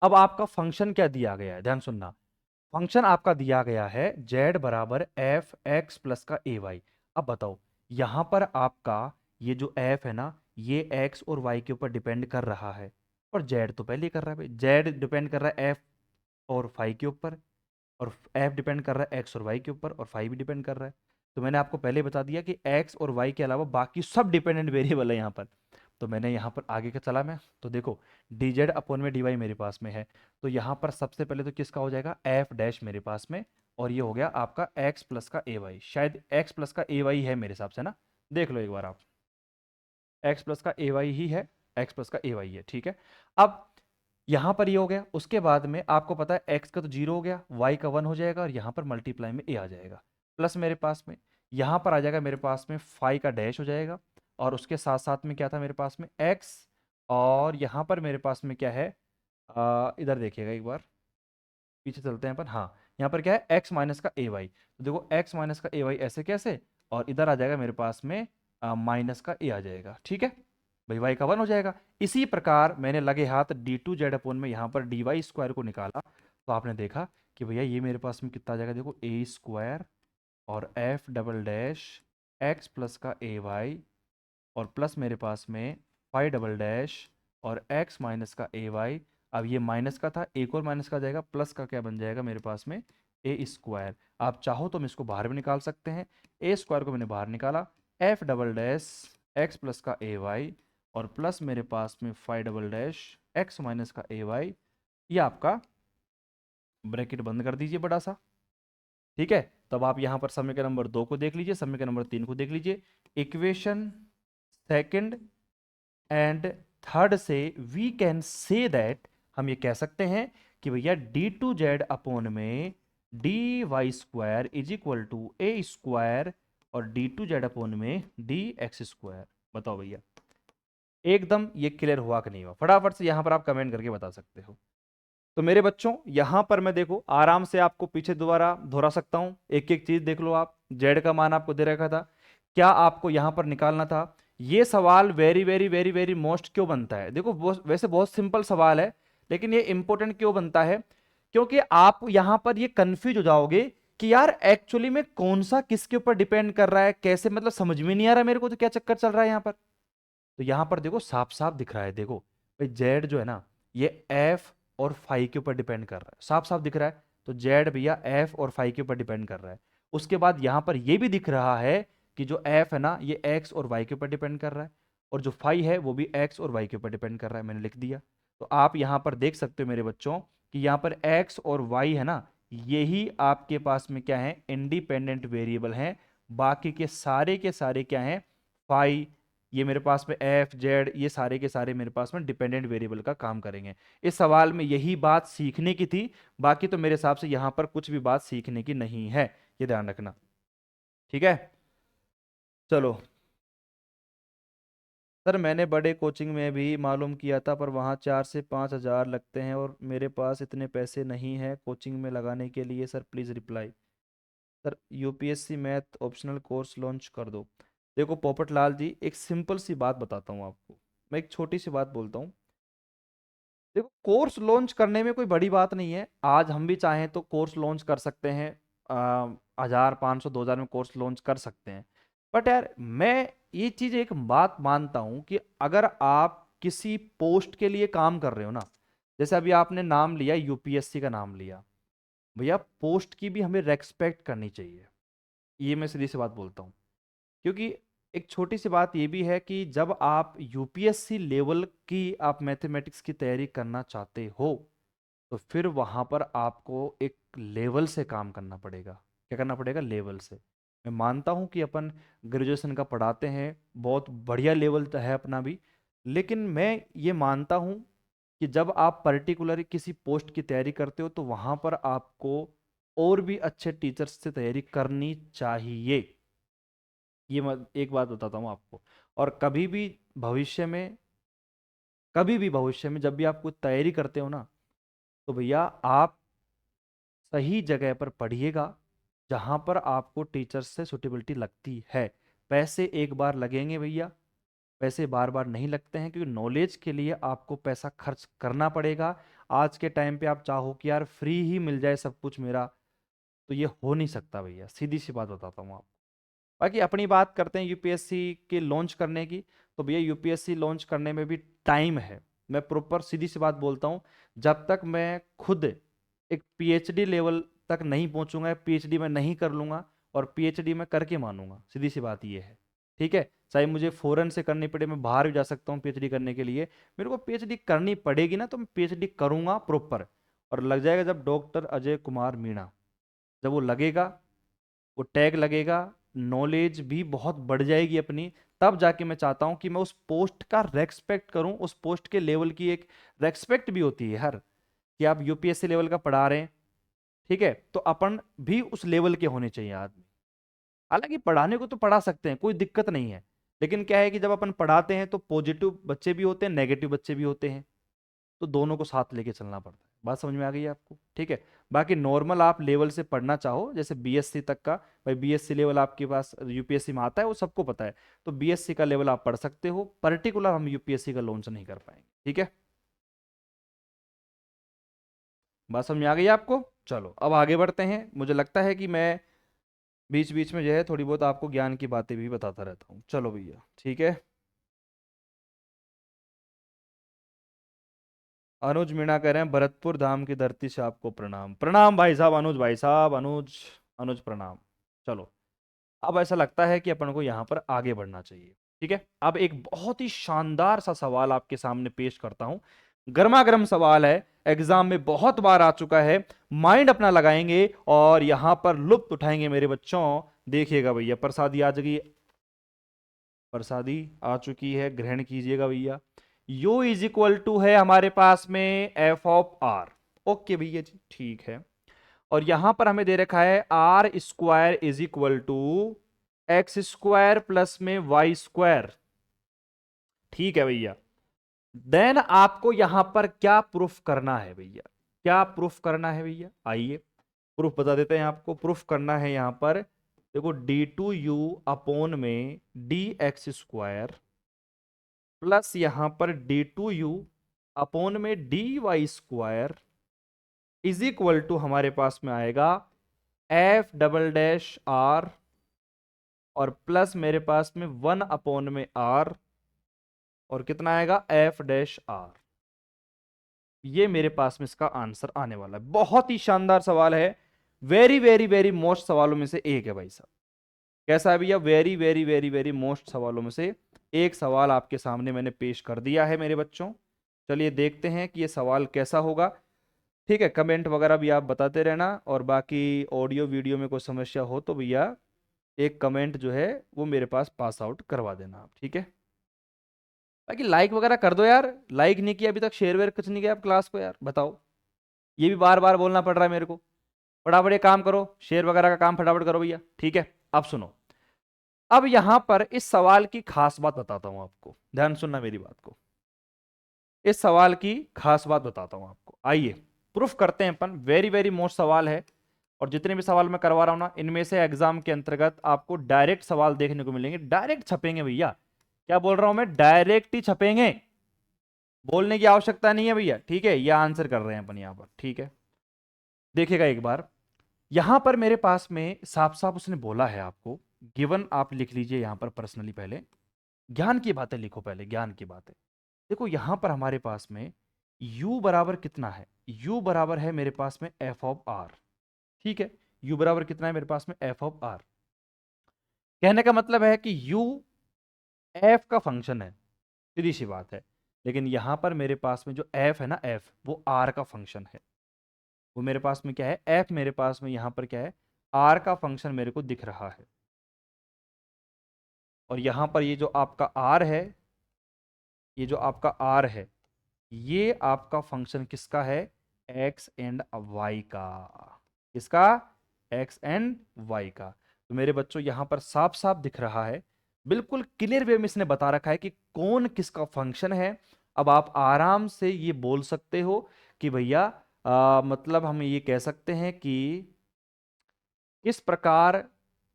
अब आपका फंक्शन क्या दिया गया है, ध्यान सुनना, फंक्शन आपका दिया गया है z बराबर एफ एक्स प्लस का ए वाई। अब बताओ यहां पर आपका ये जो f है ना, ये x और y के ऊपर डिपेंड कर रहा है, और z तो पहले ही कर रहा है भाई, z डिपेंड कर रहा है f और फाई के ऊपर, और f डिपेंड कर रहा है x और y के ऊपर, और फाई भी डिपेंड कर रहा है। तो मैंने आपको पहले बता दिया कि x और y के अलावा बाकी सब डिपेंडेंट वेरिएबल है यहाँ पर। तो मैंने यहाँ पर आगे का चला मैं, तो देखो डी जेड अपॉन में डी वाई मेरे पास में है, तो यहाँ पर सबसे पहले तो किसका हो जाएगा, एफ डैश मेरे पास में, और ये हो गया आपका एक्स प्लस का ए वाई, शायद एक्स प्लस का ए वाई है मेरे हिसाब से ना, देख लो एक बार आप, एक्स प्लस का ए वाई ही है, एक्स प्लस का ए वाई है, ठीक है। अब यहां पर ये हो गया, उसके बाद में आपको पता है एक्स का तो 0 हो गया, वाई का 1 हो जाएगा, और यहां पर मल्टीप्लाई में ए आ जाएगा, प्लस मेरे पास में यहां पर आ जाएगा मेरे पास में फाई का डैश हो जाएगा, और उसके साथ साथ में क्या था मेरे पास में एक्स, और यहां पर मेरे पास में क्या है, इधर देखिएगा एक बार, पीछे चलते हैं अपन, हाँ यहाँ पर क्या है एक्स माइनस का ए वाई, तो देखो एक्स माइनस का ए वाई ऐसे कैसे, और इधर आ जाएगा मेरे पास में माइनस का ए आ जाएगा, ठीक है भाई, वाई का 1 हो जाएगा। इसी प्रकार मैंने लगे हाथ डी टू जेड अपोन में यहाँ पर डी वाई स्क्वायर को निकाला, तो आपने देखा कि भैया ये मेरे पास में कितना आ जाएगा, देखो ए स्क्वायर और F double dash x plus का ए वाई, और प्लस मेरे पास में फाइव डबल डैश और एक्स माइनस का ए वाई। अब ये माइनस का था, एक और माइनस का जाएगा, प्लस का क्या बन जाएगा मेरे पास में ए स्क्वायर। आप चाहो तो हम इसको बाहर भी निकाल सकते हैं, ए स्क्वायर को मैंने बाहर निकाला, F double dash x plus का ए वाई, और प्लस मेरे पास में five double dash x minus का ए वाई, ये आपका ब्रैकेट बंद कर दीजिए बड़ा सा, ठीक है। तब आप यहाँ पर समीकरण नंबर 2 को देख लीजिए, समीकरण नंबर 3 को देख लीजिए, इक्वेशन सेकंड एंड थर्ड से वी कैन से दैट, हम ये कह सकते हैं कि भैया डी टू जेड अपॉन में d y square is equal to a square, और डी टू जेड अपॉन में डी एक्स स्क्वायर। बताओ भैया एकदम ये क्लियर हुआ कि नहीं हुआ, फटाफट से यहां पर आप कमेंट करके बता सकते हो। तो मेरे बच्चों यहां पर मैं देखो आराम से आपको पीछे दोबारा दोहरा सकता हूं, एक एक चीज देख लो आप। जेड का मान आपको दे रखा था, क्या आपको यहां पर निकालना था। ये सवाल very very very very most क्यों बनता है, देखो वैसे बहुत सिंपल सवाल है, लेकिन ये इंपॉर्टेंट क्यों बनता है, क्योंकि आप यहां पर ये कंफ्यूज हो जाओगे कि यार एक्चुअली में कौन सा किसके ऊपर डिपेंड कर रहा है, कैसे मतलब समझ में नहीं आ रहा मेरे को, तो क्या चक्कर चल रहा है यहां पर। तो यहां पर देखो साफ साफ दिख रहा है, देखो भाई जेड जो है ना ये एफ और फाई के ऊपर डिपेंड कर रहा है, साफ साफ दिख रहा है। तो जेड भैया एफ और फाई के ऊपर डिपेंड कर रहा है। उसके बाद यहां पर ये भी दिख रहा है कि जो एफ है ना ये एक्स और वाई के ऊपर डिपेंड कर रहा है, और जो फाई है वो भी एक्स और वाई के ऊपर डिपेंड कर रहा है, मैंने लिख दिया। तो आप यहां पर देख सकते हो मेरे बच्चों कि यहां पर एक्स और वाई है ना, यही आपके पास में क्या है, इंडिपेंडेंट वेरिएबल हैं। बाकी के सारे क्या हैं, फाई, ये मेरे पास में एफ जेड, ये सारे के सारे मेरे पास में डिपेंडेंट वेरिएबल का काम करेंगे। इस सवाल में यही बात सीखने की थी, बाकी तो मेरे हिसाब से यहां पर कुछ भी बात सीखने की नहीं है, ये ध्यान रखना। ठीक है, चलो। सर मैंने बड़े कोचिंग में भी मालूम किया था, पर वहाँ 4 से 5 हज़ार लगते हैं और मेरे पास इतने पैसे नहीं हैं कोचिंग में लगाने के लिए। Sir please reply. Sir UPSC math optional course launch कर दो। देखो पोपट लाल जी, एक सिंपल सी बात बताता हूँ आपको, मैं एक छोटी सी बात बोलता हूँ। देखो कोर्स लॉन्च करने में कोई बड़ी बात नहीं है, आज हम भी चाहें तो कोर्स लॉन्च कर सकते हैं, 1,000 500 2,000 में कोर्स लॉन्च कर सकते हैं। बट यार मैं ये चीज एक बात मानता हूं कि अगर आप किसी पोस्ट के लिए काम कर रहे हो ना, जैसे अभी आपने नाम लिया यूपीएससी का नाम लिया, भैया पोस्ट की भी हमें रेस्पेक्ट करनी चाहिए, ये मैं सीधी सी बात बोलता हूँ। क्योंकि एक छोटी सी बात ये भी है कि जब आप यूपीएससी लेवल की आप मैथमेटिक्स की तैयारी करना चाहते हो, तो फिर वहां पर आपको एक लेवल से काम करना पड़ेगा। क्या करना पड़ेगा, लेवल से। मैं मानता हूं कि अपन ग्रेजुएशन का पढ़ाते हैं, बहुत बढ़िया लेवल तो है अपना भी, लेकिन मैं ये मानता हूं कि जब आप पर्टिकुलर किसी पोस्ट की तैयारी करते हो तो वहां पर आपको और भी अच्छे टीचर्स से तैयारी करनी चाहिए। ये मैं एक बात बताता हूँ आपको। और भविष्य में कभी भी भविष्य में जब भी आप कुछ तैयारी करते हो ना, तो भैया आप सही जगह पर पढ़िएगा जहां पर आपको टीचर्स से सुटेबिलिटी लगती है। पैसे एक बार लगेंगे भैया, पैसे बार बार नहीं लगते हैं, क्योंकि नॉलेज के लिए आपको पैसा खर्च करना पड़ेगा। आज के टाइम पे आप चाहो कि यार फ्री ही मिल जाए सब कुछ मेरा, तो ये हो नहीं सकता भैया, सीधी सी बात बताता हूँ आपको। बाकी अपनी बात करते हैं यूपीएससी के लॉन्च करने की, तो भैया यूपीएससी लॉन्च करने में भी टाइम है। मैं प्रॉपर सीधी सी बात बोलता हूँ, जब तक मैं खुद एक पीएचडी लेवल तक नहीं पहुंचूंगा, पीएचडी में नहीं कर लूंगा, और पीएचडी में करके मानूंगा, सीधी सी बात ये है। ठीक है, चाहे मुझे फॉरेन से करनी पड़े, मैं बाहर भी जा सकता हूँ पीएचडी करने के लिए, मेरे को पीएचडी करनी पड़ेगी ना, तो मैं पीएचडी करूंगा प्रॉपर। और लग जाएगा जब डॉक्टर अजय कुमार मीणा, जब वो लगेगा, वो टैग लगेगा, नॉलेज भी बहुत बढ़ जाएगी अपनी, तब जाके मैं चाहता हूं कि मैं उस पोस्ट का रेस्पेक्ट करूं, उस पोस्ट के लेवल की एक रेस्पेक्ट भी होती है हर, कि आप यूपीएससी लेवल का पढ़ा रहे हैं, ठीक है, तो अपन भी उस लेवल के होने चाहिए आदमी। हालांकि पढ़ाने को तो पढ़ा सकते हैं, कोई दिक्कत नहीं है, लेकिन क्या है कि जब अपन पढ़ाते हैं तो पॉजिटिव बच्चे भी होते हैं, नेगेटिव बच्चे भी होते हैं, तो दोनों को साथ लेके चलना पड़ता है। बात समझ में आ गई है आपको, ठीक है। बाकी नॉर्मल आप लेवल से पढ़ना चाहो, जैसे बीएससी तक का, भाई बीएससी लेवल आपके पास यूपीएससी में आता है, वो सबको पता है, तो बीएससी का लेवल आप पढ़ सकते हो, पर्टिकुलर हम यूपीएससी का लॉन्च नहीं कर पाएंगे, ठीक है। बात समझ में आ गई है आपको। चलो अब आगे बढ़ते हैं, मुझे लगता है कि मैं बीच बीच में जो है थोड़ी बहुत आपको ज्ञान की बातें भी बताता रहता हूँ। चलो भैया ठीक है। अनुज मीणा कह रहे हैं भरतपुर धाम की धरती से आपको प्रणाम। प्रणाम भाई साहब, अनुज भाई साहब, अनुज, अनुज प्रणाम। चलो अब ऐसा लगता है कि अपन को यहाँ पर आगे बढ़ना चाहिए। ठीक है, अब एक बहुत ही शानदार सा सवाल आपके सामने पेश करता हूं, गर्मा गर्म सवाल है, एग्जाम में बहुत बार आ चुका है, माइंड अपना लगाएंगे और यहां पर लुत्फ उठाएंगे मेरे बच्चों। देखिएगा भैया, प्रसादी आ चुकी, प्रसादी आ चुकी है, ग्रहण कीजिएगा भैया। यू इज इक्वल टू है हमारे पास में एफ ऑफ आर। ओके भैया जी ठीक है, और यहां पर हमें दे रखा है r square is equal to x square plus में वाई स्क्वायर। ठीक है भैया, देन आपको यहां पर क्या प्रूफ करना है भैया, क्या प्रूफ करना है भैया, आइए प्रूफ बता देते हैं आपको। प्रूफ करना है यहाँ पर, देखो d2u अपोन में dx² प्लस यहाँ पर d2u अपोन में dy² इज इक्वल टू हमारे पास में आएगा f डबल डैश r और प्लस मेरे पास में 1 अपोन में r और कितना आएगा f डैश r। ये मेरे पास में इसका आंसर आने वाला है। बहुत ही शानदार सवाल है, वेरी वेरी वेरी मोस्ट सवालों में से एक है भाई साहब। कैसा है भैया, very very very very most सवालों में से एक सवाल आपके सामने मैंने पेश कर दिया है मेरे बच्चों। चलिए देखते हैं कि ये सवाल कैसा होगा। ठीक है, कमेंट वगैरह भी आप बताते रहना, और बाकी ऑडियो वीडियो में कोई समस्या हो तो भैया एक कमेंट जो है वो मेरे पास आउट करवा देना आप, ठीक है। बाकी लाइक वगैरह कर दो यार, लाइक नहीं किया अभी तक, शेयर वेयर कुछ नहीं किया आप क्लास को यार, बताओ। ये भी बार बार बोलना पड़ रहा है मेरे को। फटाफट ये काम करो, शेयर वगैरह का काम फटाफट करो भैया, ठीक है। अब सुनो, अब यहां पर इस सवाल की खास बात बताता हूं आपको, ध्यान सुनना मेरी बात को। इस सवाल की खास बात बताता हूं आपको, आइए प्रूफ करते हैं अपन। वेरी वेरी मोस्ट सवाल है, और जितने भी सवाल मैं करवा रहा हूं ना, इनमें से एग्जाम के अंतर्गत आपको डायरेक्ट सवाल देखने को मिलेंगे, डायरेक्ट छपेंगे भैया। क्या बोल रहा हूं मैं, डायरेक्ट ही छपेंगे, बोलने की आवश्यकता नहीं है भैया, ठीक है। ये आंसर कर रहे हैं अपन यहां पर, ठीक है। देखिएगा एक बार, यहां पर मेरे पास में साफ साफ उसने बोला है आपको, गिवन आप लिख लीजिए यहां पर पर्सनली, पहले ज्ञान की बातें लिखो, पहले ज्ञान की बातें। देखो यहां पर हमारे पास में u बराबर कितना है, u बराबर है मेरे पास में f(r), ठीक है। u बराबर कितना है मेरे पास में f(r), कहने का मतलब है कि u f का फंक्शन है, सीधी सी बात है। लेकिन यहां पर मेरे पास में जो f है ना, f वो r का फंक्शन है। वो मेरे पास में क्या है, f मेरे पास में यहां पर क्या है, r का फंक्शन मेरे को दिख रहा है। और यहां पर ये जो आपका r है, ये जो आपका r है, ये आपका फंक्शन किसका है, x एंड y का। किसका, x एंड y का। तो मेरे बच्चों यहां पर साफ साफ दिख रहा है, बिल्कुल क्लियर वे में इसने बता रखा है कि कौन किसका फंक्शन है। अब आप आराम से ये बोल सकते हो कि भैया मतलब हम ये कह सकते हैं कि किस प्रकार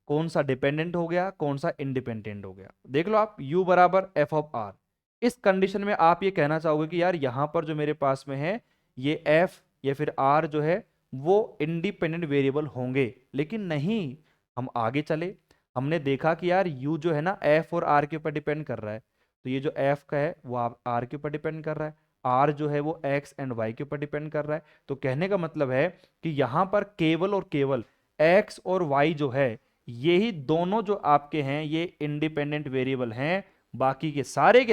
कौन सा डिपेंडेंट हो गया, कौन सा इंडिपेंडेंट हो गया। देख लो आप, u बराबर f(r), इस कंडीशन में आप ये कहना चाहोगे कि यार यहां पर जो मेरे पास में है ये f या फिर r जो है वो इंडिपेंडेंट वेरिएबल होंगे। लेकिन नहीं, हम आगे चले, हमने देखा कि यार u जो है ना f और r के ऊपर डिपेंड कर रहा है, तो ये जो f का है वो r के ऊपर डिपेंड कर रहा है, r जो है वो x एंड y के ऊपर डिपेंड कर रहा है। तो कहने का मतलब है कि यहां पर केवल और केवल x और y जो है, यही दोनों जो आपके हैं ये इंडिपेंडेंट वेरिएबल हैं। बाकी के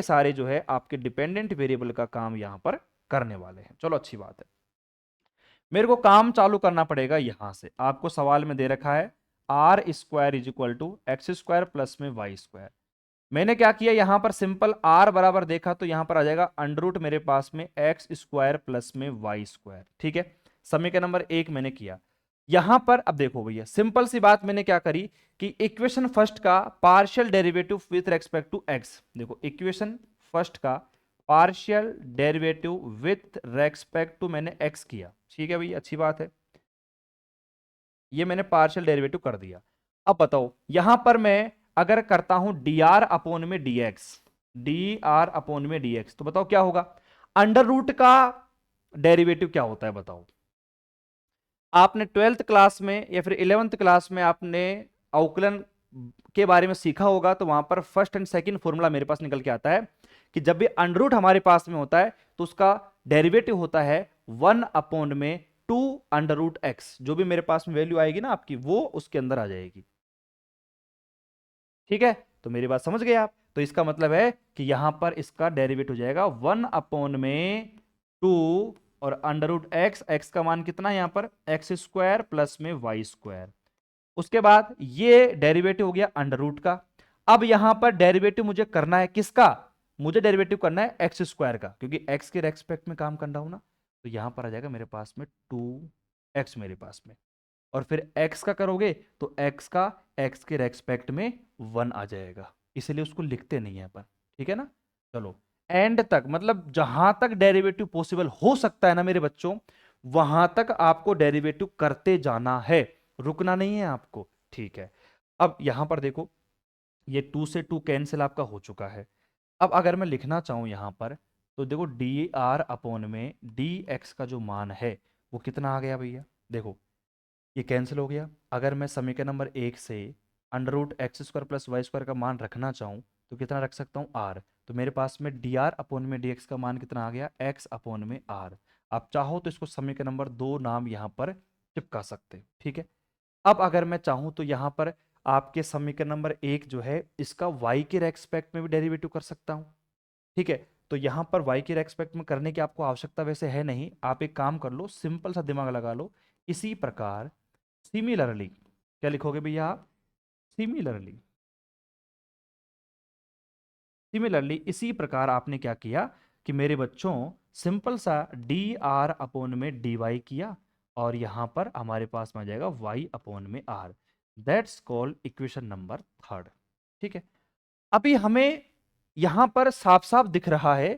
सारे जो है आपके डिपेंडेंट वेरिएबल का काम यहां पर करने वाले हैं। चलो अच्छी बात है, मेरे को काम चालू करना पड़ेगा यहां से। आपको सवाल में दे रखा है r² is equal to x² plus में y²। मैंने क्या किया, यहां पर सिंपल r बराबर देखा तो यहां पर आ जाएगा अंडर रूट मेरे पास में x² प्लस में y², ठीक है। समीकरण नंबर 1 मैंने किया। यहां पर अब देखो भैया, सिंपल सी बात मैंने क्या करी कि इक्वेशन फर्स्ट का partial derivative with respect to x, देखो इक्वेशन फर्स्ट का partial derivative with respect to मैंने x किया, ठीक है भैया, अच्छी बात है। ये मैंने पार्शियल डेरिवेटिव कर दिया। अब बताओ यहां पर मैं अगर करता हूं dr अपोन में dx, dr अपोन में dx, तो बताओ क्या होगा। अंडर रूट का डेरिवेटिव क्या होता है बताओ। आपने 12th क्लास में या फिर 11th क्लास में आपने अवकलन के बारे में सीखा होगा, तो वहां पर फर्स्ट एंड सेकंड फॉर्मूला मेरे पास निकल के आता है कि जब भी अंडर रूट हमारे पास में होता है तो उसका डेरिवेटिव होता है 1 अपोन में 2 अंडर रूट एक्स। जो भी मेरे पास में वैल्यू आएगी ना आपकी, वो उसके अंदर आ जाएगी, ठीक है। तो मेरी बात समझ गए आप। तो इसका मतलब है कि यहां पर इसका डेरिवेटिव हो जाएगा 1 अपोन में 2 और अंडर रूट एक्स, एक्स का मान कितना है यहां पर x² प्लस में y²। उसके बाद ये डेरिवेटिव हो गया अंडर रूट का। अब यहां पर डेरिवेटिव मुझे करना है किसका, मुझे डेरिवेटिव करना है x² का, क्योंकि x के रेस्पेक्ट में काम कर रहा हूं ना। तो यहां पर आ जाएगा मेरे पास में 2x मेरे पास में, और फिर x का करोगे तो x का x के रेस्पेक्ट में 1 आ जाएगा, इसलिए उसको लिखते नहीं है अपन, ठीक है ना। चलो एंड तक, मतलब जहां तक डेरिवेटिव पॉसिबल हो सकता है ना मेरे बच्चों, वहां तक आपको डेरिवेटिव करते जाना है, रुकना नहीं है आपको। ठीक है, अब यहां पर देखो, ये 2 से 2 कैंसिल आपका हो चुका है। अब अगर मैं लिखना चाहूं यहां पर, तो देखो डी आर अपॉन में डी एक्स का जो मान है वो कितना आ गया भैया, देखो ये कैंसिल हो गया। अगर मैं समीकरण नंबर 1 से under root x square plus y square का मान रखना चाहूँ तो कितना रख सकता हूँ, आर। तो मेरे पास में डी आर अपॉन में डी एक्स का मान कितना आ गया, एक्स अपॉन में आर। आप चाहो तो इसको समीकरण नंबर 2 नाम यहाँ पर चिपका सकते हो, ठीक है। अब अगर मैं चाहूँ तो यहाँ पर आपके समीकरण नंबर 1 जो है इसका वाई के रेस्पेक्ट में भी डेरिवेटिव कर सकता हूँ, ठीक है। तो यहाँ पर वाई के रेस्पेक्ट में करने की आपको आवश्यकता वैसे है नहीं, आप एक काम कर लो, सिंपल सा दिमाग लगा लो। इसी प्रकार सिमिलरली क्या लिखोगे भैया आप, सिमिलरली, सिमिलरली इसी प्रकार आपने क्या किया कि मेरे बच्चों सिंपल सा डी आर अपोन में डी वाई किया, और यहां पर हमारे पास में आ जाएगा वाई अपोन में r. That's called equation number 3। ठीक है, अभी हमें यहां पर साफ साफ दिख रहा है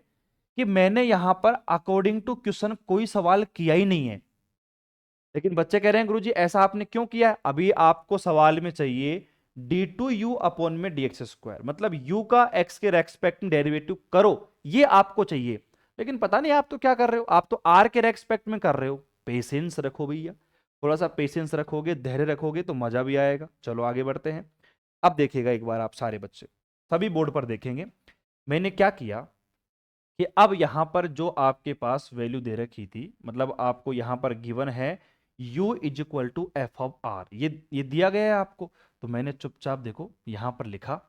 कि मैंने यहां पर अकॉर्डिंग टू क्वेश्चन कोई सवाल किया ही नहीं है, लेकिन बच्चे कह रहे हैं गुरुजी ऐसा आपने क्यों किया। अभी आपको सवाल में चाहिए डी टू यू अपॉन में डी एक्स स्क्वायर, मतलब यू का एक्स के रेस्पेक्ट में डेरिवेटिव करो, ये आपको चाहिए। लेकिन पता नहीं आप तो क्या कर रहे हो, आप तो आर के रेस्पेक्ट में कर रहे हो। पेशेंस रखो भैया, थोड़ा सा पेशेंस रखोगे, धैर्य रखोगे तो मजा भी आएगा। चलो आगे बढ़ते हैं। अब देखिएगा एक बार आप सारे बच्चे सभी बोर्ड पर देखेंगे मैंने क्या किया कि अब यहां पर जो आपके पास वैल्यू दे रखी थी, मतलब आपको यहां पर गिवन है u is equal to f of r, ये दिया गया है आपको। तो मैंने चुपचाप देखो यहां पर लिखा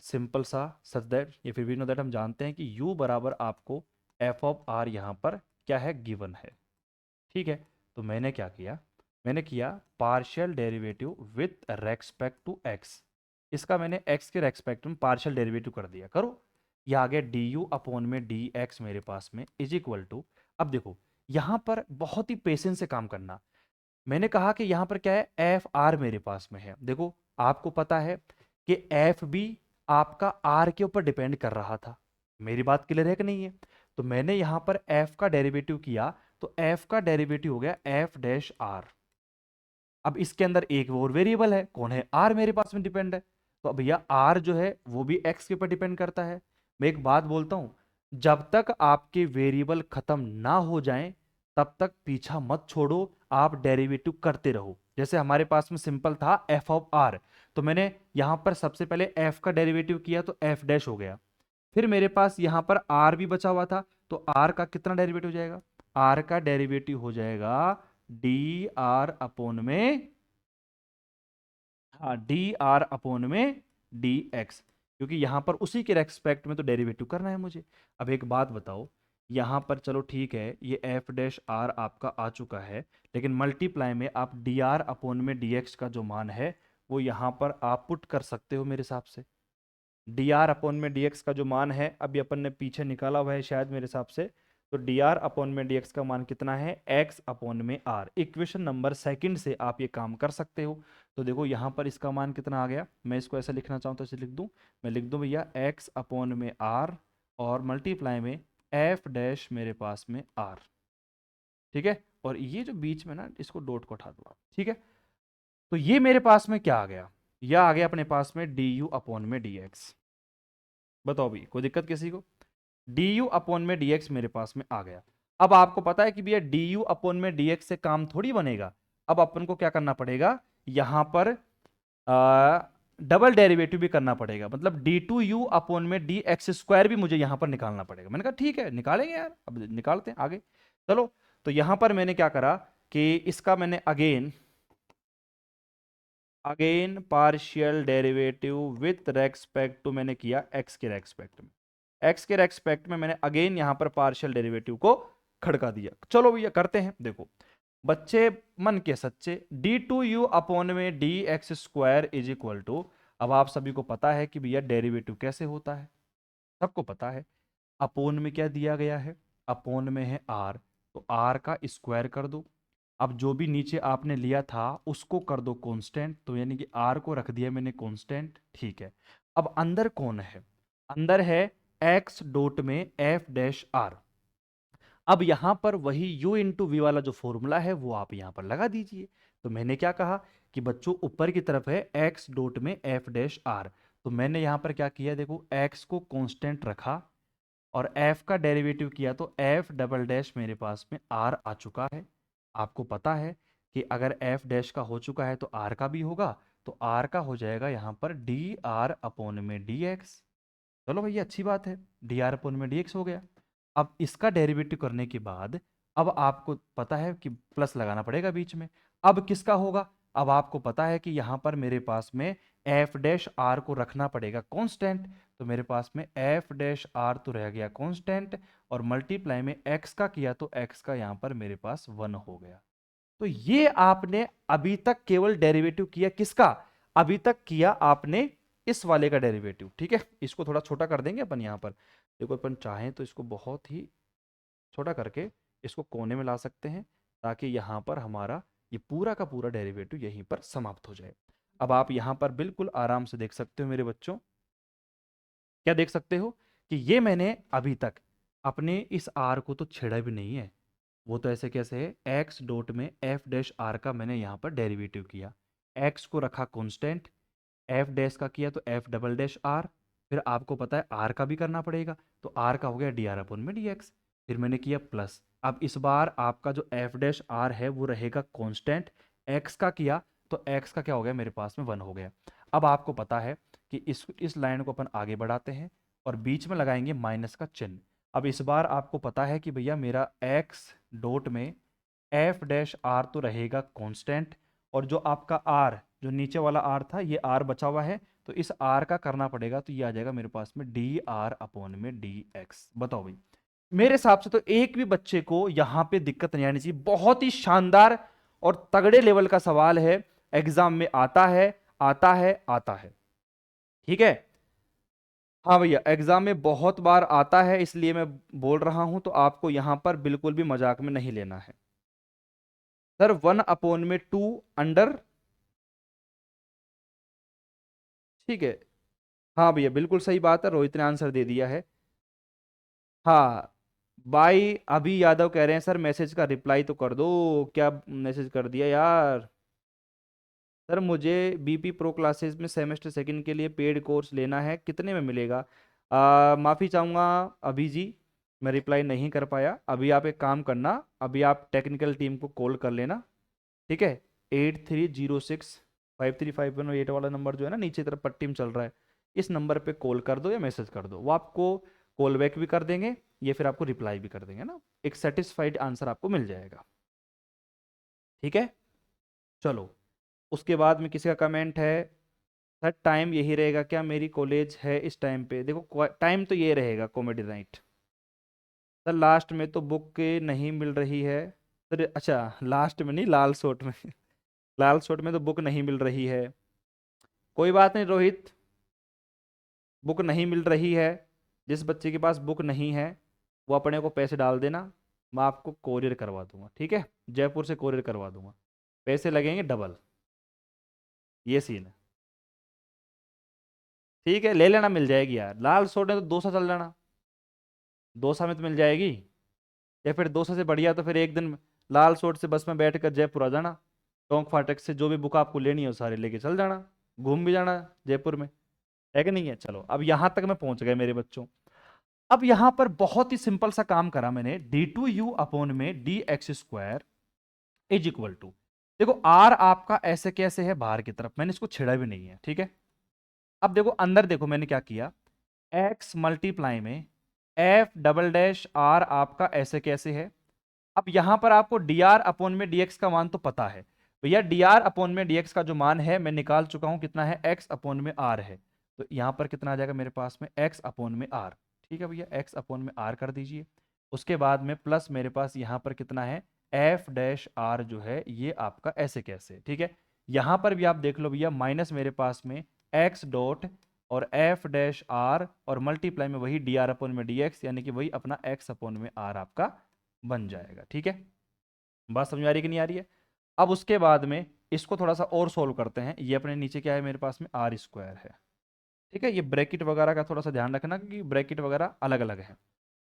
सिंपल सा, सच दैट ये फिर भी नो दैट हम जानते हैं कि u बराबर आपको एफ ऑफ आर यहां पर क्या है, गिवन है। ठीक है, तो मैंने क्या किया, मैंने किया partial derivative with respect to x. इसका मैंने एक्स के रेस्पेक्ट में पार्शियल डेरिवेटिव कर दिया, करो। ये आ गया डी यू अपॉन में डी एक्स मेरे पास में इज इक्वल टू। अब देखो यहां पर बहुत ही पेशेंस से काम करना। मैंने कहा कि यहां पर क्या है, एफ आर मेरे पास में है। देखो आपको पता है कि एफ भी आपका आर के ऊपर डिपेंड कर रहा था। मेरी बात क्लियर है कि नहीं है। तो मैंने यहां पर एफ का डेरिवेटिव किया, तो एफ का डेरिवेटिव हो गया एफ डैश आर। अब इसके अंदर एक और वेरिएबल है, कौन है, आर मेरे पास में डिपेंड है। तो अब भैया आर जो है वो भी एक्स के ऊपर डिपेंड करता है। मैं एक बात बोलता हूं, जब तक आपके वेरिएबल खत्म ना हो जाएं तब तक पीछा मत छोड़ो, आप डेरिवेटिव करते रहो। जैसे हमारे पास में सिंपल था एफ ऑफ आर, तो मैंने यहां पर सबसे पहले एफ का डेरिवेटिव किया तो एफ डैश हो गया। फिर मेरे पास यहां पर आर भी बचा हुआ था, तो आर का कितना डेरिवेटिव हो जाएगा, आर का डेरिवेटिव हो जाएगा डी आर अपोन में, हाँ डी आर अपोन में डी एक्स, क्योंकि यहां पर उसी के रेस्पेक्ट में तो डेरिवेटिव करना है मुझे। अब एक बात बताओ, यहां पर चलो ठीक है ये एफ डैश आर आपका आ चुका है, लेकिन मल्टीप्लाई में आप डी आर अपोन में डी एक्स का जो मान है वो यहां पर आप पुट कर सकते हो मेरे हिसाब से। डी आर अपॉन में डी एक्स का जो मान है अभी अपन ने पीछे निकाला हुआ है शायद मेरे हिसाब से, तो डी आर अपॉन में डी एक्स का मान कितना है, एक्स अपॉन में आर। इक्वेशन नंबर सेकंड से आप ये काम कर सकते हो। तो देखो यहाँ पर इसका मान कितना आ गया, मैं इसको ऐसे लिखना चाहूँ तो ऐसे लिख दूँ, मैं लिख दूँ भैया एक्स अपॉन में आर और मल्टीप्लाई में एफ डैश मेरे पास में आर। ठीक है, और ये जो बीच में ना इसको डॉट को हटा दो आप, ठीक है। तो ये मेरे पास में क्या आ गया, यह आ गया अपने पास में डी यू अपॉन में डी एक्स। बताओ भाई कोई दिक्कत किसी को, डी यू अपॉन में डी एक्स मेरे पास में आ गया। अब आपको पता है कि भैया डी यू अपॉन में डी एक्स से काम थोड़ी बनेगा। अब अपन को क्या करना पड़ेगा, यहां पर डबल डेरिवेटिव भी करना पड़ेगा, मतलब डी टू यू अपॉन में डी एक्स स्क्वायर भी मुझे यहां पर निकालना पड़ेगा। मैंने कहा ठीक है निकालेंगे यार, अब निकालते हैं आगे। चलो, तो यहां पर मैंने क्या करा कि इसका मैंने again again partial derivative with respect to मैंने किया एक्स के रेस्पेक्ट में, एक्स के रेस्पेक्ट में मैंने अगेन यहां पर पार्शियल डेरिवेटिव को खड़का दिया। चलो भैया करते हैं, देखो बच्चे मन के सच्चे, डी टू यू अपॉन में d x square is equal to, अब आप सभी को पता है कि भैया डेरिवेटिव कैसे होता है, सबको पता है। अपोन में क्या दिया गया है, अपोन में है आर, तो आर का स्क्वायर कर दो। अब जो भी नीचे आपने लिया था उसको कर दो कांस्टेंट, तो यानी कि आर को रख दिया मैंने कांस्टेंट, ठीक है। अब अंदर कौन है, अंदर है एक्स डॉट में एफ डैश आर। अब यहां पर वही u इंटू वी वाला जो फॉर्मूला है वो आप यहां पर लगा दीजिए। तो मैंने क्या कहा कि बच्चों ऊपर की तरफ है x डॉट में f डैश r, तो मैंने यहां पर क्या किया, देखो x को कांस्टेंट रखा और f का डेरिवेटिव किया तो f डबल डैश मेरे पास में r आ चुका है। आपको पता है कि अगर f डैश का हो चुका है तो r का भी होगा, तो r का हो जाएगा यहां पर dr अपॉन में dx। चलो भैया अच्छी बात है, dr अपॉन में dx हो गया। अब इसका डेरिवेटिव करने के बाद अब आपको पता है कि प्लस लगाना पड़ेगा बीच में। अब किसका होगा, अब आपको पता है कि यहां पर मेरे पास में एफ डैश आर को रखना पड़ेगा कांस्टेंट, तो मेरे पास में एफ डैश आर तो रह गया कांस्टेंट, और मल्टीप्लाई में एक्स का किया तो एक्स का यहां पर मेरे पास 1 हो गया। तो ये आपने अभी तक केवल डेरिवेटिव किया किसका, अभी तक किया आपने इस वाले का डेरिवेटिव। ठीक है, इसको थोड़ा छोटा कर देंगे अपन यहां पर, देखो अपन चाहें तो इसको बहुत ही छोटा करके इसको कोने में ला सकते हैं, ताकि यहां पर हमारा ये पूरा का पूरा डेरिवेटिव यहीं पर समाप्त हो जाए। अब आप यहां पर बिल्कुल आराम से देख सकते हो मेरे बच्चों, क्या देख सकते हो कि ये मैंने अभी तक अपने इस आर को तो छेड़ा भी नहीं है, वो तो ऐसे कैसे है, एक्स डॉट में एफ डैश आर का मैंने यहाँ पर डेरिवेटिव किया, एक्स को रखा कांस्टेंट, एफ डैश का किया तो एफ डबल डैश आर, फिर आपको पता है आर का भी करना पड़ेगा, तो आर का हो गया डी आर अपन में डी एक्स, फिर मैंने किया प्लस। अब इस बार आपका जो एफ डैश आर है वो रहेगा कांस्टेंट, एक्स का किया तो एक्स का क्या हो गया मेरे पास में 1 हो गया। अब आपको पता है कि इस लाइन को अपन आगे बढ़ाते हैं और बीच में लगाएंगे माइनस का चिन्ह। अब इस बार आपको पता है कि भैया मेरा एक्स डॉट में एफ डैश आर तो रहेगा कांस्टेंट, और जो आपका आर जो नीचे वाला आर था ये आर बचा हुआ है, तो इस आर का करना पड़ेगा, तो ये आ जाएगा मेरे पास में डी आर अपॉन में डी एक्स। बताओ भाई, मेरे हिसाब से तो एक भी बच्चे को यहां पे दिक्कत नहीं आनी चाहिए। बहुत ही शानदार और तगड़े लेवल का सवाल है, एग्जाम में आता है आता है आता है। ठीक है, हाँ भैया एग्जाम में बहुत बार आता है, इसलिए मैं बोल रहा हूं, तो आपको यहां पर बिल्कुल भी मजाक में नहीं लेना है। सर 1 अपॉन में 2 अंडर, ठीक है, हाँ भैया बिल्कुल सही बात है, रोहित ने आंसर दे दिया है। हाँ भाई, अभी यादव कह रहे हैं सर मैसेज का रिप्लाई तो कर दो, क्या मैसेज कर दिया यार। सर मुझे बीपी प्रो क्लासेस में सेमेस्टर सेकंड के लिए पेड कोर्स लेना है, कितने में मिलेगा। माफ़ी चाहूँगा अभी जी, मैं रिप्लाई नहीं कर पाया। अभी आप एक काम करना, अभी आप टेक्निकल टीम को कॉल कर लेना, ठीक है। 8306 5351 वाला नंबर जो है ना नीचे तरफ पट्टी में चल रहा है, इस नंबर पे कॉल कर दो या मैसेज कर दो, वो आपको कॉल बैक भी कर देंगे, ये फिर आपको रिप्लाई भी कर देंगे ना, एक सेटिस्फाइड आंसर आपको मिल जाएगा। ठीक है, चलो उसके बाद में किसी का कमेंट है, सर टाइम यही रहेगा क्या, मेरी कॉलेज है इस टाइम पे। देखो टाइम तो ये रहेगा कॉमेडी नाइट। सर लास्ट में तो बुक नहीं मिल रही है, सर अच्छा लास्ट में नहीं, लाल शॉट में लाल शॉट में तो बुक नहीं मिल रही है। कोई बात नहीं रोहित, बुक नहीं मिल रही है, जिस बच्चे के पास बुक नहीं है वो अपने को पैसे डाल देना, मैं आपको कोरियर करवा दूंगा, ठीक है, जयपुर से कोरियर करवा दूंगा, पैसे लगेंगे डबल, ये सीन है। ठीक है ले लेना, मिल जाएगी यार, लाल सोट है तो 200 चल जाना, 200 में तो मिल जाएगी, या फिर 200 से बढ़िया तो फिर एक दिन लाल सोट से बस में बैठ कर जयपुर आ जाना, टोंक फाटक से जो भी बुक आपको लेनी है वो सारी लेके चल जाना, घूम भी जाना जयपुर में, है कि नहीं है। चलो अब यहां तक मैं पहुंच गया मेरे बच्चों। अब यहां पर बहुत ही सिंपल सा काम करा मैंने, डी टू यू अपॉन में d x square is equal to, देखो आर आपका ऐसे कैसे है बाहर की तरफ, मैंने इसको छेड़ा भी नहीं है, ठीक है। अब देखो अंदर देखो मैंने क्या किया, एक्स मल्टीप्लाई में एफ डबल डैश आर आपका ऐसे कैसे है। अब यहां पर आपको डी आर अपॉन में डीएक्स का मान तो पता है भैया, डी आर अपॉन में डीएक्स का जो मान है मैं निकाल चुका हूं, कितना है, एक्स अपॉन में आर है, तो यहां पर कितना आ जाएगा मेरे पास में, एक्स अपॉन में आर। ठीक है भैया, एक्स अपॉन में आर कर दीजिए, उसके बाद में प्लस मेरे पास यहां पर कितना है, एफ डैश आर जो है ये आपका ऐसे कैसे, ठीक है। यहां पर भी आप देख लो भैया, माइनस मेरे पास में एक्स डॉट और एफ डैश आर और मल्टीप्लाई में वही डी आर अपॉन में डी एक्स, यानी कि वही अपना एक्स अपॉन में आर आपका बन जाएगा। ठीक है, बात समझ आ रही कि नहीं आ रही है। अब उसके बाद में इसको थोड़ा सा और सोल्व करते हैं, ये अपने नीचे क्या है मेरे पास में, आर स्क्वायर है, ठीक है। ये ब्रैकेट वगैरह का थोड़ा सा ध्यान रखना, क्योंकि ब्रैकेट वगैरह अलग अलग है।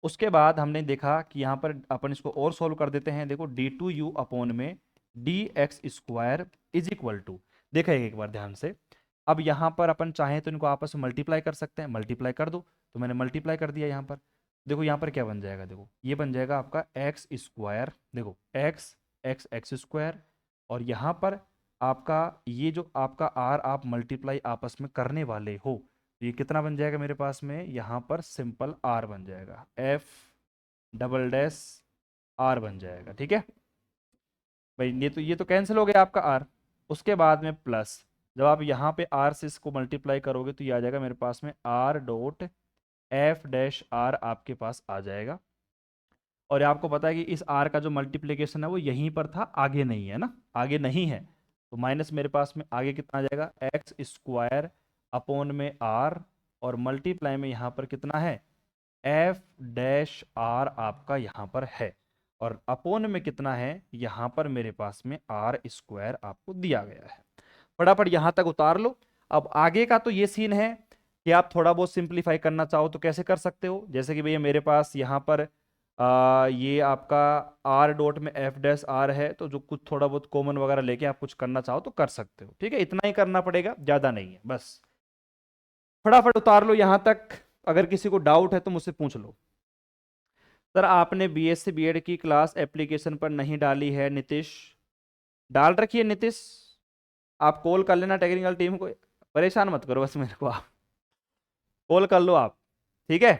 उसके बाद हमने देखा कि यहाँ पर अपन इसको और सोल्व कर देते हैं। देखो d2u अपॉन में dx² इज इक्वल टू, देखा एक बार ध्यान से। अब यहाँ पर अपन चाहें तो इनको आपस में मल्टीप्लाई कर सकते हैं, मल्टीप्लाई कर दो, तो मैंने मल्टीप्लाई कर दिया यहाँ पर। देखो यहाँ पर क्या बन जाएगा, देखो ये बन जाएगा आपका x², देखो x और यहाँ पर आपका ये जो आपका r आप मल्टीप्लाई आपस में करने वाले हो, तो ये कितना बन जाएगा मेरे पास में, यहाँ पर सिंपल r बन जाएगा, f डबल डैश r बन जाएगा। ठीक है भाई, ये तो कैंसिल हो गया आपका r। उसके बाद में प्लस, जब आप यहाँ पे r से इसको मल्टीप्लाई करोगे तो ये आ जाएगा मेरे पास में r dot f dash r आपके पास आ जाएगा। और आपको पता है कि इस r का जो मल्टीप्लिकेशन है वो यहीं पर था, आगे नहीं है ना, आगे नहीं है, तो माइनस मेरे पास में आगे कितना आ जाएगा, x² अपॉन में r, और मल्टीप्लाई में यहाँ पर कितना है, f डैश r आपका यहाँ पर है, और अपोन में कितना है, यहाँ पर मेरे पास में r² आपको दिया गया है। फटाफट यहाँ तक उतार लो। अब आगे का तो ये सीन है कि आप थोड़ा बहुत सिंप्लीफाई करना चाहो तो कैसे कर सकते हो, जैसे कि भैया मेरे पास यहाँ पर ये आपका r डॉट में f डैश r है, तो जो कुछ थोड़ा बहुत कॉमन वगैरह लेके आप कुछ करना चाहो तो कर सकते हो। ठीक है, इतना ही करना पड़ेगा, ज़्यादा नहीं है, बस फटाफट उतार लो यहाँ तक। अगर किसी को डाउट है तो मुझसे पूछ लो। सर आपने बीएससी बीएड की क्लास एप्लीकेशन पर नहीं डाली है नीतीश। डाल रखी है नीतीश, आप कॉल कर लेना टेक्निकल टीम को, परेशान मत करो बस मेरे को, आप कॉल कर लो आप, ठीक है,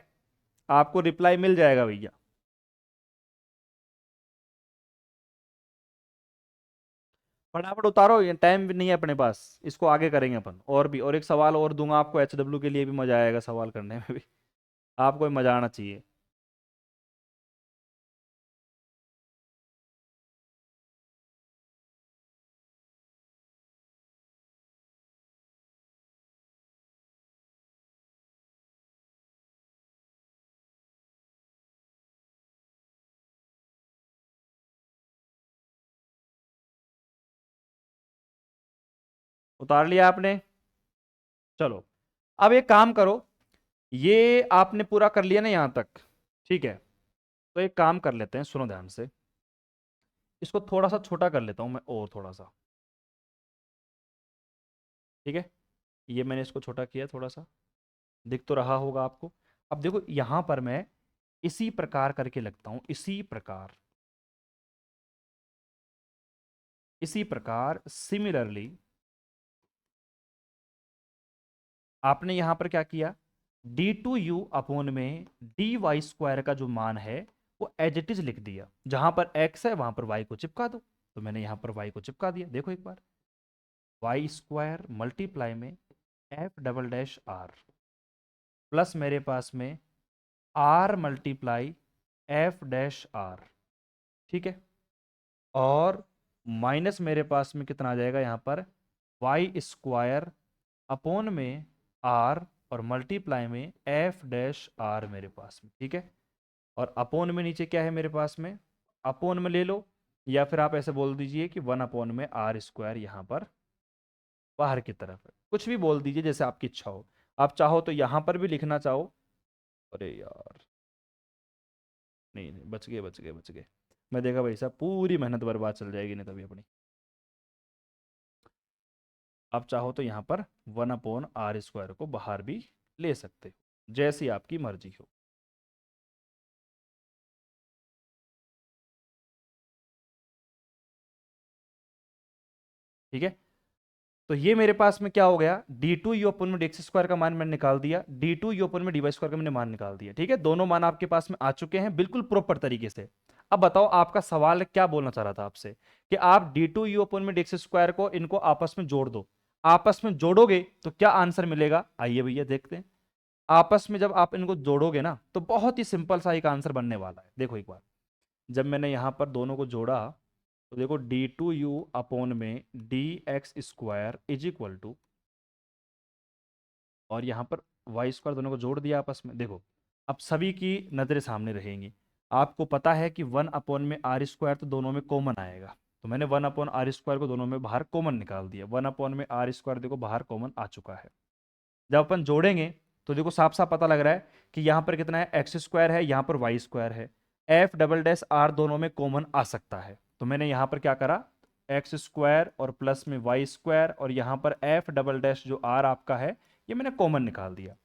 आपको रिप्लाई मिल जाएगा भैया। फटाफट उतारो, ये टाइम भी नहीं है अपने पास, इसको आगे करेंगे अपन, और भी, और एक सवाल और दूंगा आपको एचडब्ल्यू के लिए भी, मजा आएगा सवाल करने में भी, आपको भी मजा आना चाहिए। उतार लिया आपने, चलो अब एक काम करो, ये आपने पूरा कर लिया ना यहाँ तक, ठीक है, तो एक काम कर लेते हैं, सुनो ध्यान से, इसको थोड़ा सा छोटा कर लेता हूँ मैं, और थोड़ा सा, ठीक है, ये मैंने इसको छोटा किया थोड़ा सा, दिख तो रहा होगा आपको। अब देखो यहाँ पर मैं इसी प्रकार करके लगता हूँ, इसी प्रकार, इसी प्रकार सिमिलरली आपने यहां पर क्या किया, d2u अपॉन में dy² का जो मान है वो एज इट इज लिख दिया, जहां पर x है वहां पर y को चिपका दो, तो मैंने यहां पर y को चिपका दिया, देखो एक बार, y² मल्टीप्लाई में f double dash r plus मेरे पास में r multiply f dash r, ठीक है, और माइनस मेरे पास में कितना आ जाएगा यहाँ पर, y² अपॉन में r, और मल्टीप्लाई में f डैश r मेरे पास में, ठीक है, और अपॉन में नीचे क्या है मेरे पास में, अपॉन में ले लो, या फिर आप ऐसे बोल दीजिए कि 1 अपॉन में r² यहाँ पर बाहर की तरफ है, कुछ भी बोल दीजिए जैसे आपकी इच्छा हो। आप चाहो तो यहाँ पर भी लिखना चाहो, अरे यार नहीं नहीं, बच गए बच गए बच गए, मैं देखा भाई साहब पूरी मेहनत बर्बाद चल जाएगी नहीं तभी अपनी। आप चाहो तो यहाँ पर 1 अपॉन r² को बाहर भी ले सकते हो, जैसी आपकी मर्जी हो। ठीक है, तो ये मेरे पास में क्या हो गया, d2u अपन में dx² का मान मैंने निकाल दिया, d2u अपन में dy² का मैंने मान निकाल दिया, ठीक है, दोनों मान आपके पास में आ चुके हैं बिल्कुल प्रॉपर तरीके से। अब बताओ आपका सवाल क्या बोलना चाह रहा था आपसे, कि आप d2u अपन में dx² को इनको आपस में जोड़ दो, आपस में जोड़ोगे तो क्या आंसर मिलेगा, आइए भैया देखते हैं। आपस में जब आप इनको जोड़ोगे ना तो बहुत ही सिंपल सा एक आंसर बनने वाला है, देखो एक बार, जब मैंने यहां पर दोनों को जोड़ा तो देखो d2u अपॉन में dx² इज इक्वल टू, और यहाँ पर y² दोनों को जोड़ दिया आपस में, देखो अब सभी की नज़रें सामने रहेंगी, आपको पता है कि 1 अपॉन में r² तो दोनों में कॉमन आएगा, तो मैंने 1 अपॉन r² को दोनों में बाहर कॉमन निकाल दिया, 1 अपॉन में r² देखो बाहर कॉमन आ चुका है। जब अपन जोड़ेंगे तो देखो साफ साफ पता लग रहा है कि यहाँ पर कितना है, एक्स स्क्वायर है, यहाँ पर वाई स्क्वायर है। एफ डबल डैश आर दोनों में कॉमन आ सकता है, तो मैंने यहाँ पर क्या करा, एक्स स्क्वायर और प्लस में वाई स्क्वायर, और यहाँ पर एफ डबल डैश जो आर आपका है ये मैंने कॉमन निकाल दिया।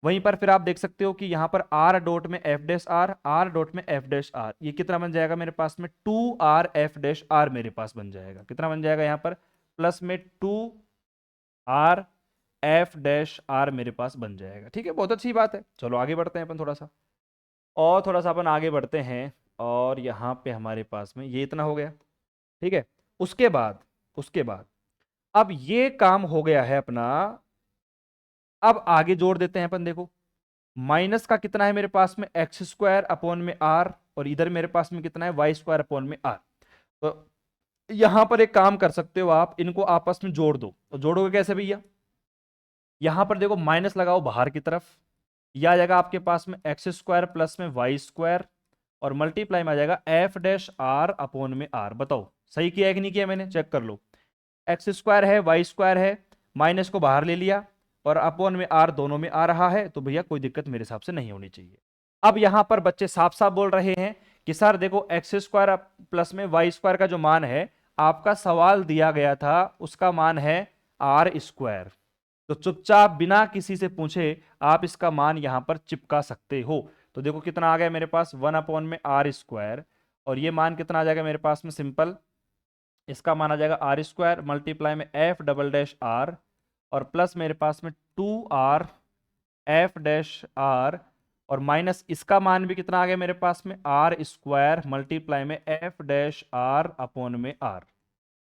वहीं पर फिर आप देख सकते हो कि यहाँ पर आर डॉट में F dash r, r dot में एफ डैश आर, ये कितना बन जाएगा मेरे पास में, 2r f डैश आर मेरे पास बन जाएगा। कितना बन जाएगा यहाँ पर, प्लस में 2r f डैश आर मेरे पास बन जाएगा। ठीक है, बहुत अच्छी बात है। चलो आगे बढ़ते हैं अपन थोड़ा सा अपन आगे बढ़ते हैं, और यहाँ पे हमारे पास में ये इतना हो गया। ठीक है, उसके बाद अब ये काम हो गया है अपना। अब आगे जोड़ देते हैं अपन, देखो माइनस का कितना है मेरे पास में, एक्स स्क्वायर अपॉन में आर, और इधर मेरे पास में कितना है, वाई स्क्वायर अपॉन में आर। तो यहां पर एक काम कर सकते हो आप, इनको आपस में जोड़ दो। तो जोड़ोगे कैसे भैया, यहां पर देखो माइनस लगाओ बाहर की तरफ, यह आ जाएगा आपके पास में एक्स स्क्वायर प्लस में वाई स्क्वायर, और मल्टीप्लाई में आ जाएगा एफ डैश आर अपॉन में आर। बताओ सही किया है कि नहीं किया, मैंने चेक कर लो। एक्स स्क्वायर है, वाई स्क्वायर है, माइनस को बाहर ले लिया, और अपॉन में आर दोनों में आ रहा है, तो भैया कोई दिक्कत मेरे हिसाब से नहीं होनी चाहिए। अब यहां पर बच्चे साफ साफ बोल रहे हैं कि सर देखो एक्स स्क्वायर प्लस में वाई स्क्वायर का जो मान है, आपका सवाल दिया गया था उसका मान है आर स्क्वायर, तो चुपचाप बिना किसी से पूछे आप इसका मान यहां पर चिपका सकते हो। तो देखो कितना आ गया मेरे पास, 1 में आर स्क्वायर, और ये मान कितना आ जाएगा मेरे पास में, सिंपल इसका मान आ जाएगा आर स्क्वायर मल्टीप्लाई में एफ डबल डैश आर, और प्लस मेरे पास में 2r f डैश आर, और माइनस इसका मान भी कितना आ गया मेरे पास में, आर स्क्वायर मल्टीप्लाई में एफ डैश आर अपॉन में आर।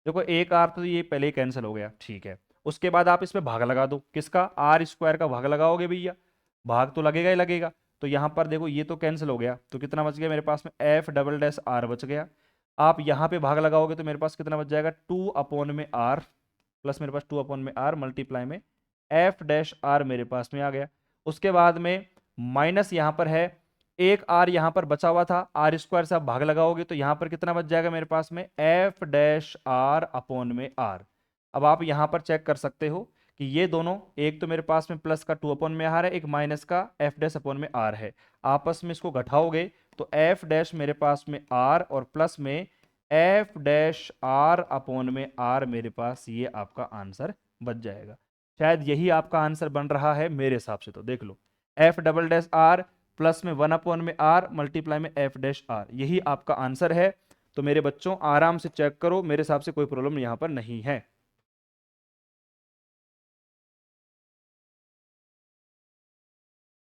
देखो एक आर तो ये पहले ही कैंसिल हो गया, ठीक है। उसके बाद आप इसमें भाग लगा दो, किसका, आर स्क्वायर का भाग लगाओगे भैया, भाग तो लगेगा ही लगेगा। तो यहाँ पर देखो ये तो कैंसिल हो गया, तो कितना बच गया मेरे पास में, एफ डबल डैश आर बच गया। आप यहाँ पे भाग लगाओगे तो मेरे पास कितना बच जाएगा, 2/आर, प्लस मेरे पास 2/आर मल्टीप्लाई में एफ डैश आर मेरे पास में आ गया। उसके बाद में माइनस यहाँ पर है, एक आर यहाँ पर बचा हुआ था, आर स्क्वायर से आप भाग लगाओगे तो यहाँ पर कितना बच जाएगा मेरे पास में, एफ डैश आर अपॉन में आर। अब आप यहाँ पर चेक कर सकते हो कि ये दोनों, एक तो मेरे पास में प्लस का 2 में आर है, एक माइनस का एफ डैश अपॉन में आर है, आपस में इसको घटाओगे तो एफ डैश मेरे पास में आर, और प्लस में एफ डैश आर अपॉन में आर, मेरे पास ये आपका आंसर बच जाएगा। शायद यही आपका आंसर बन रहा है मेरे हिसाब से, तो देख लो F double dash R plus में 1/आर मल्टीप्लाई में एफ डैश आर, यही आपका आंसर है। तो मेरे बच्चों आराम से चेक करो, मेरे हिसाब से कोई प्रॉब्लम यहां पर नहीं है।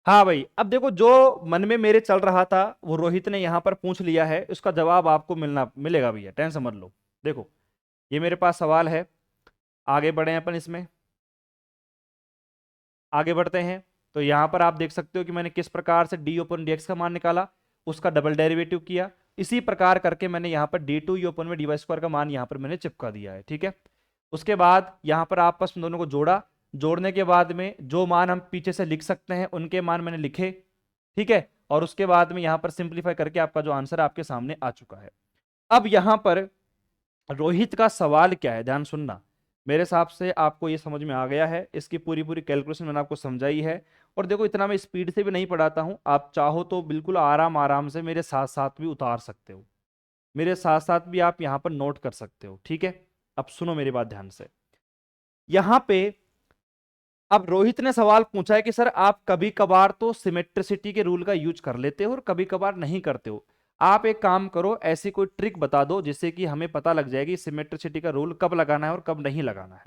हाँ भाई, अब देखो जो मन में मेरे चल रहा था वो रोहित ने यहां पर पूछ लिया है, उसका जवाब आपको मिलेगा भैया, टेंशन मत लो। देखो ये मेरे पास सवाल है, आगे बढ़े अपन इसमें, आगे बढ़ते हैं। तो यहां पर आप देख सकते हो कि मैंने किस प्रकार से डी ओपन डी एक्स का मान निकाला, उसका डबल डेरिवेटिव किया, इसी प्रकार करके मैंने यहाँ पर डी टू यू ओपन में डी वाई स्क्वायर का मान यहाँ पर मैंने चिपका दिया है। ठीक है, उसके बाद यहाँ पर आपस में दोनों को जोड़ा, जोड़ने के बाद में जो मान हम पीछे से लिख सकते हैं उनके मान मैंने लिखे। ठीक है, और उसके बाद में यहाँ पर सिंप्लीफाई करके आपका जो आंसर आपके सामने आ चुका है। अब यहाँ पर रोहित का सवाल क्या है, ध्यान सुनना। मेरे हिसाब से आपको ये समझ में आ गया है, इसकी पूरी पूरी कैलकुलेशन मैंने आपको समझाई है। और देखो इतना मैं स्पीड से भी नहीं पढ़ाता हूं, आप चाहो तो बिल्कुल आराम आराम से मेरे साथ साथ भी उतार सकते हो, मेरे साथ साथ भी आप यहाँ पर नोट कर सकते हो। ठीक है, अब सुनो मेरी बात ध्यान से। यहाँ पे अब रोहित ने सवाल पूछा है कि सर आप कभी कभार तो सिमेट्रिसिटी के रूल का यूज कर लेते हो और कभी कभार नहीं करते हो, आप एक काम करो, ऐसी कोई ट्रिक बता दो जिससे कि हमें पता लग जाएगी सिमेट्रिसिटी का रूल कब लगाना है और कब नहीं लगाना है।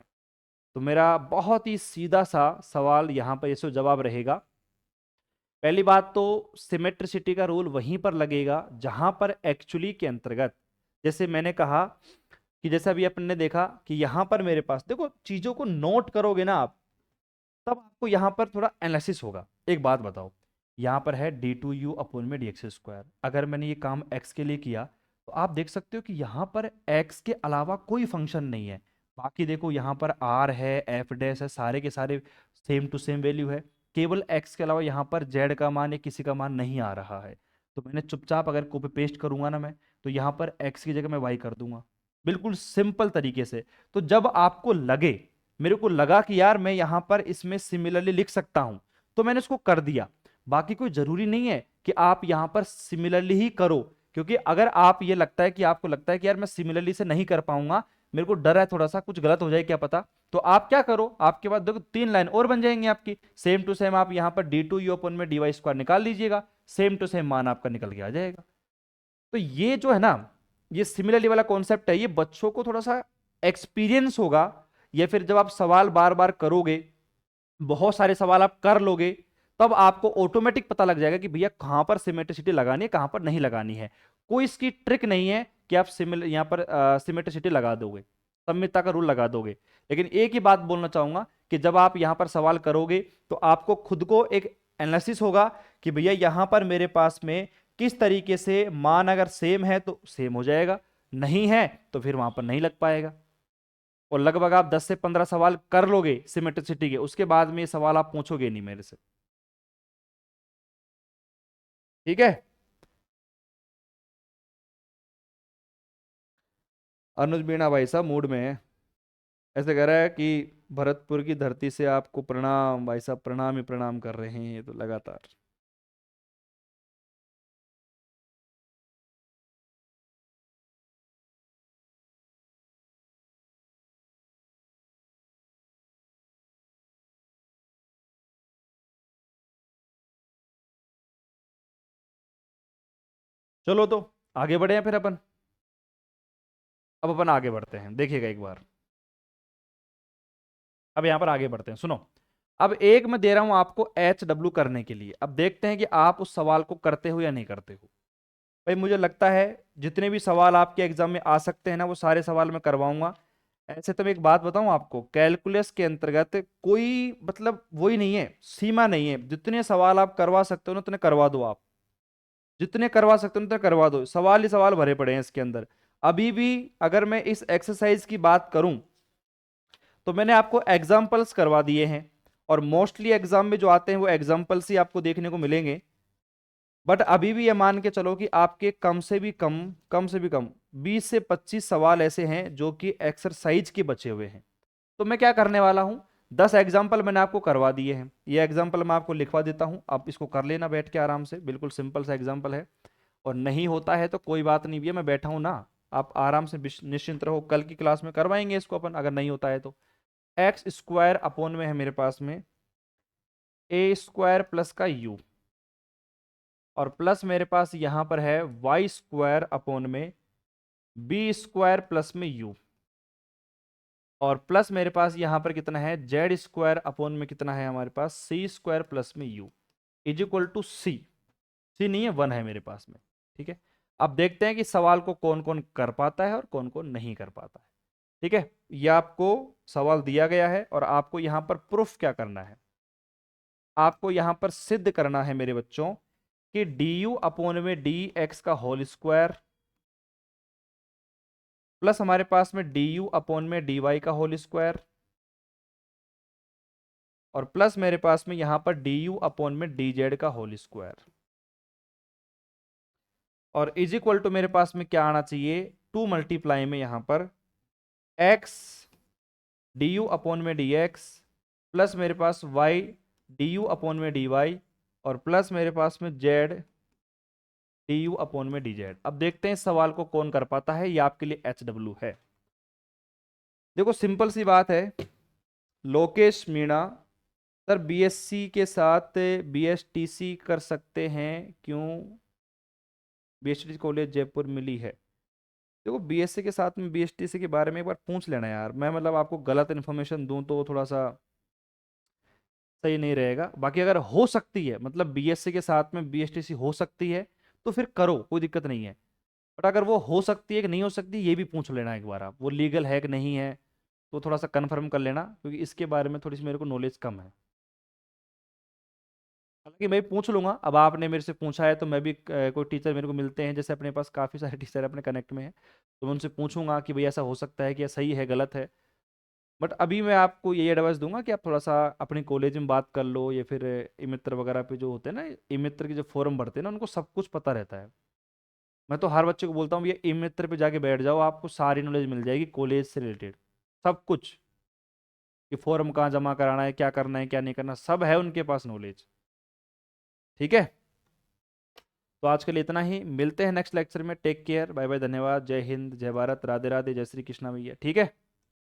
तो मेरा बहुत ही सीधा सा सवाल यहाँ पर इसका जवाब रहेगा। पहली बात तो सिमेट्रिसिटी का रूल वहीं पर लगेगा जहां पर एक्चुअली के अंतर्गत, जैसे मैंने कहा कि जैसे अभी अपन ने देखा कि यहां पर मेरे पास देखो, चीजों को नोट करोगे ना आप, तब आपको यहां पर थोड़ा एनालिसिस होगा। एक बात बताओ, यहां पर है डी टू यू अपॉन में डी एक्स स्क्वायर, अगर मैंने ये काम एक्स के लिए किया तो आप देख सकते हो कि यहां पर एक्स के अलावा कोई फंक्शन नहीं है। बाकी देखो यहाँ पर आर है, एफ डैश है, सारे के सारे सेम टू सेम वैल्यू है, केवल एक्स के अलावा यहाँ पर जेड का मान या किसी का मान नहीं आ रहा है। तो मैंने चुपचाप अगर कॉपी पेस्ट करूंगा ना मैं, तो यहाँ पर एक्स की जगह मैं वाई कर दूंगा, बिल्कुल सिंपल तरीके से। तो जब आपको लगे, मेरे को लगा कि यार मैं यहाँ पर इसमें सिमिलरली लिख सकता हूँ, तो मैंने उसको कर दिया। बाकी कोई जरूरी नहीं है कि आप यहां पर सिमिलरली ही करो, क्योंकि अगर आप ये लगता है कि आपको लगता है कि यार मैं सिमिलरली से नहीं कर पाऊंगा, मेरे को डर है थोड़ा सा कुछ गलत हो जाए क्या पता, तो आप क्या करो, आपके पास देखो 3 लाइन और बन जाएंगी आपकी, सेम टू सेम आप यहां पर d2u अपन में dy² निकाल लीजिएगा, सेम टू सेम मान आपका निकल के आ जाएगा। तो ये जो है ना, ये सिमिलरली वाला कॉन्सेप्ट है, ये बच्चों को थोड़ा सा एक्सपीरियंस होगा, या फिर जब आप सवाल बार बार करोगे, बहुत सारे सवाल आप कर लोगे, तब आपको ऑटोमेटिक पता लग जाएगा कि भैया कहां पर सिमेट्रिसिटी लगानी है कहां पर नहीं लगानी है। कोई इसकी ट्रिक नहीं है कि आप यहां पर सिमेट्रिसिटी लगा दोगे, सममितता का रूल लगा दोगे। लेकिन एक ही बात बोलना चाहूंगा कि जब आप यहां पर सवाल करोगे तो आपको खुद को एक एनालिसिस होगा कि भैया यहां पर मेरे पास में किस तरीके से मान अगर सेम है तो सेम हो जाएगा, नहीं है तो फिर वहां पर नहीं लग पाएगा। और लगभग आप 10 से 15 सवाल कर लोगे सिमेट्रिसिटी के, उसके बाद में ये सवाल आप पूछोगे नहीं मेरे से। ठीक है। अनुज बीणा भाई साहब मूड में है, ऐसे कह रहा है कि भरतपुर की धरती से आपको प्रणाम भाई साहब, प्रणाम ही प्रणाम कर रहे हैं ये तो लगातार। चलो तो आगे बढ़े हैं फिर अपन। अब अपन आगे बढ़ते हैं, देखिएगा एक बार। अब यहां पर आगे बढ़ते हैं, सुनो। अब एक मैं दे रहा हूं आपको HW करने के लिए, अब देखते हैं कि आप उस सवाल को करते हो या नहीं करते हो। भाई मुझे लगता है जितने भी सवाल आपके एग्जाम में आ सकते हैं ना, वो सारे सवाल मैं करवाऊंगा। ऐसे तो मैं एक बात बताऊं आपको, कैलकुलस के अंतर्गत कोई मतलब वही नहीं है, सीमा नहीं है, जितने सवाल आप करवा सकते हो ना उतने करवा दो आप, जितने करवा सकते हो उतने करवा दो, सवाल ही सवाल भरे पड़े हैं इसके अंदर। अभी भी अगर मैं इस एक्सरसाइज की बात करूं तो मैंने आपको एग्जाम्पल्स करवा दिए हैं, और मोस्टली एग्जाम में जो आते हैं वो एग्जाम्पल्स ही आपको देखने को मिलेंगे। बट अभी भी ये मान के चलो कि आपके कम से भी कम 20 से 25 सवाल ऐसे हैं जो कि एक्सरसाइज के बचे हुए हैं। तो मैं क्या करने वाला हूं, 10 एग्जाम्पल मैंने आपको करवा दिए हैं, ये एग्जाम्पल मैं आपको लिखवा देता हूं, आप इसको कर लेना बैठ के आराम से, बिल्कुल सिंपल सा एग्जाम्पल है। और नहीं होता है तो कोई बात नहीं भैया, मैं बैठा हूं ना, आप आराम से निश्चिंत रहो, कल की क्लास में करवाएंगे इसको अपन, अगर नहीं होता है तो। x² अपॉन में है मेरे पास में a² प्लस का u, और प्लस मेरे पास यहां पर है y² अपॉन में b² प्लस में u, और प्लस मेरे पास यहां पर कितना है z² अपॉन में कितना है हमारे पास c² प्लस में u is equal to c। C नहीं है, 1 है मेरे पास में। ठीक है। अब देखते हैं कि सवाल को कौन कौन कर पाता है और कौन कौन नहीं कर पाता है। ठीक है, ये आपको सवाल दिया गया है और आपको यहां पर प्रूफ क्या करना है, आपको यहां पर सिद्ध करना है मेरे बच्चों कि du अपॉन में dx का होल स्क्वायर प्लस हमारे पास में du अपॉन में dy का होल स्क्वायर, और प्लस मेरे पास में यहां पर du अपॉन में dz का होल स्क्वायर, और इज इक्वल टू मेरे पास में क्या आना चाहिए, 2 मल्टीप्लाई में यहां पर x du अपॉन में dx प्लस मेरे पास y du अपॉन में dy, और प्लस मेरे पास में z du अपॉन में dz। अब देखते हैं इस सवाल को कौन कर पाता है, ये आपके लिए HW है। देखो सिंपल सी बात है, लोकेश मीणा सर बीएससी के साथ बीएसटीसी कर सकते हैं क्यों, बीएसटी कॉलेज जयपुर मिली है। देखो बीएससी के साथ में बीएसटीसी के बारे में एक बार पूछ लेना यार, मैं मतलब आपको गलत इन्फॉर्मेशन दूं तो थोड़ा सा सही नहीं रहेगा। बाकी अगर हो सकती है, मतलब बीएससी के साथ में बीएसटीसी हो सकती है तो फिर करो, कोई दिक्कत नहीं है। बट अगर वो हो सकती है कि नहीं हो सकती, ये भी पूछ लेना एक बार आप, वो लीगल है कि नहीं है, तो थोड़ा सा कंफर्म कर लेना, क्योंकि इसके बारे में थोड़ी सी मेरे को नॉलेज कम है। हालांकि मैं भी पूछ लूंगा, अब आपने मेरे से पूछा है तो मैं भी कोई टीचर मेरे को मिलते हैं, जैसे अपने पास काफ़ी सारे टीचर अपने कनेक्ट में हैं, तो मैं उनसे पूछूंगा कि भाई ऐसा हो सकता है कि सही है गलत है। बट अभी मैं आपको यही एडवाइस दूंगा कि आप थोड़ा सा अपने कॉलेज में बात कर लो, या फिर ई मित्र वगैरह पे जो होते हैं ना, ई मित्र के जो फोरम बढ़ते हैं ना, उनको सब कुछ पता रहता है। मैं तो हर बच्चे को बोलता हूँ ये ई मित्र पे जाके बैठ जाओ, आपको सारी नॉलेज मिल जाएगी कॉलेज से रिलेटेड, सब कुछ। कि फॉर्म कहाँ जमा कराना है, क्या करना है क्या नहीं करना, सब है उनके पास नॉलेज। ठीक है, तो आज के लिए इतना ही, मिलते हैं नेक्स्ट लेक्चर में। टेक केयर, बाय बाय, धन्यवाद, जय हिंद, जय भारत, राधे राधे, जय श्री कृष्णा भैया। ठीक है।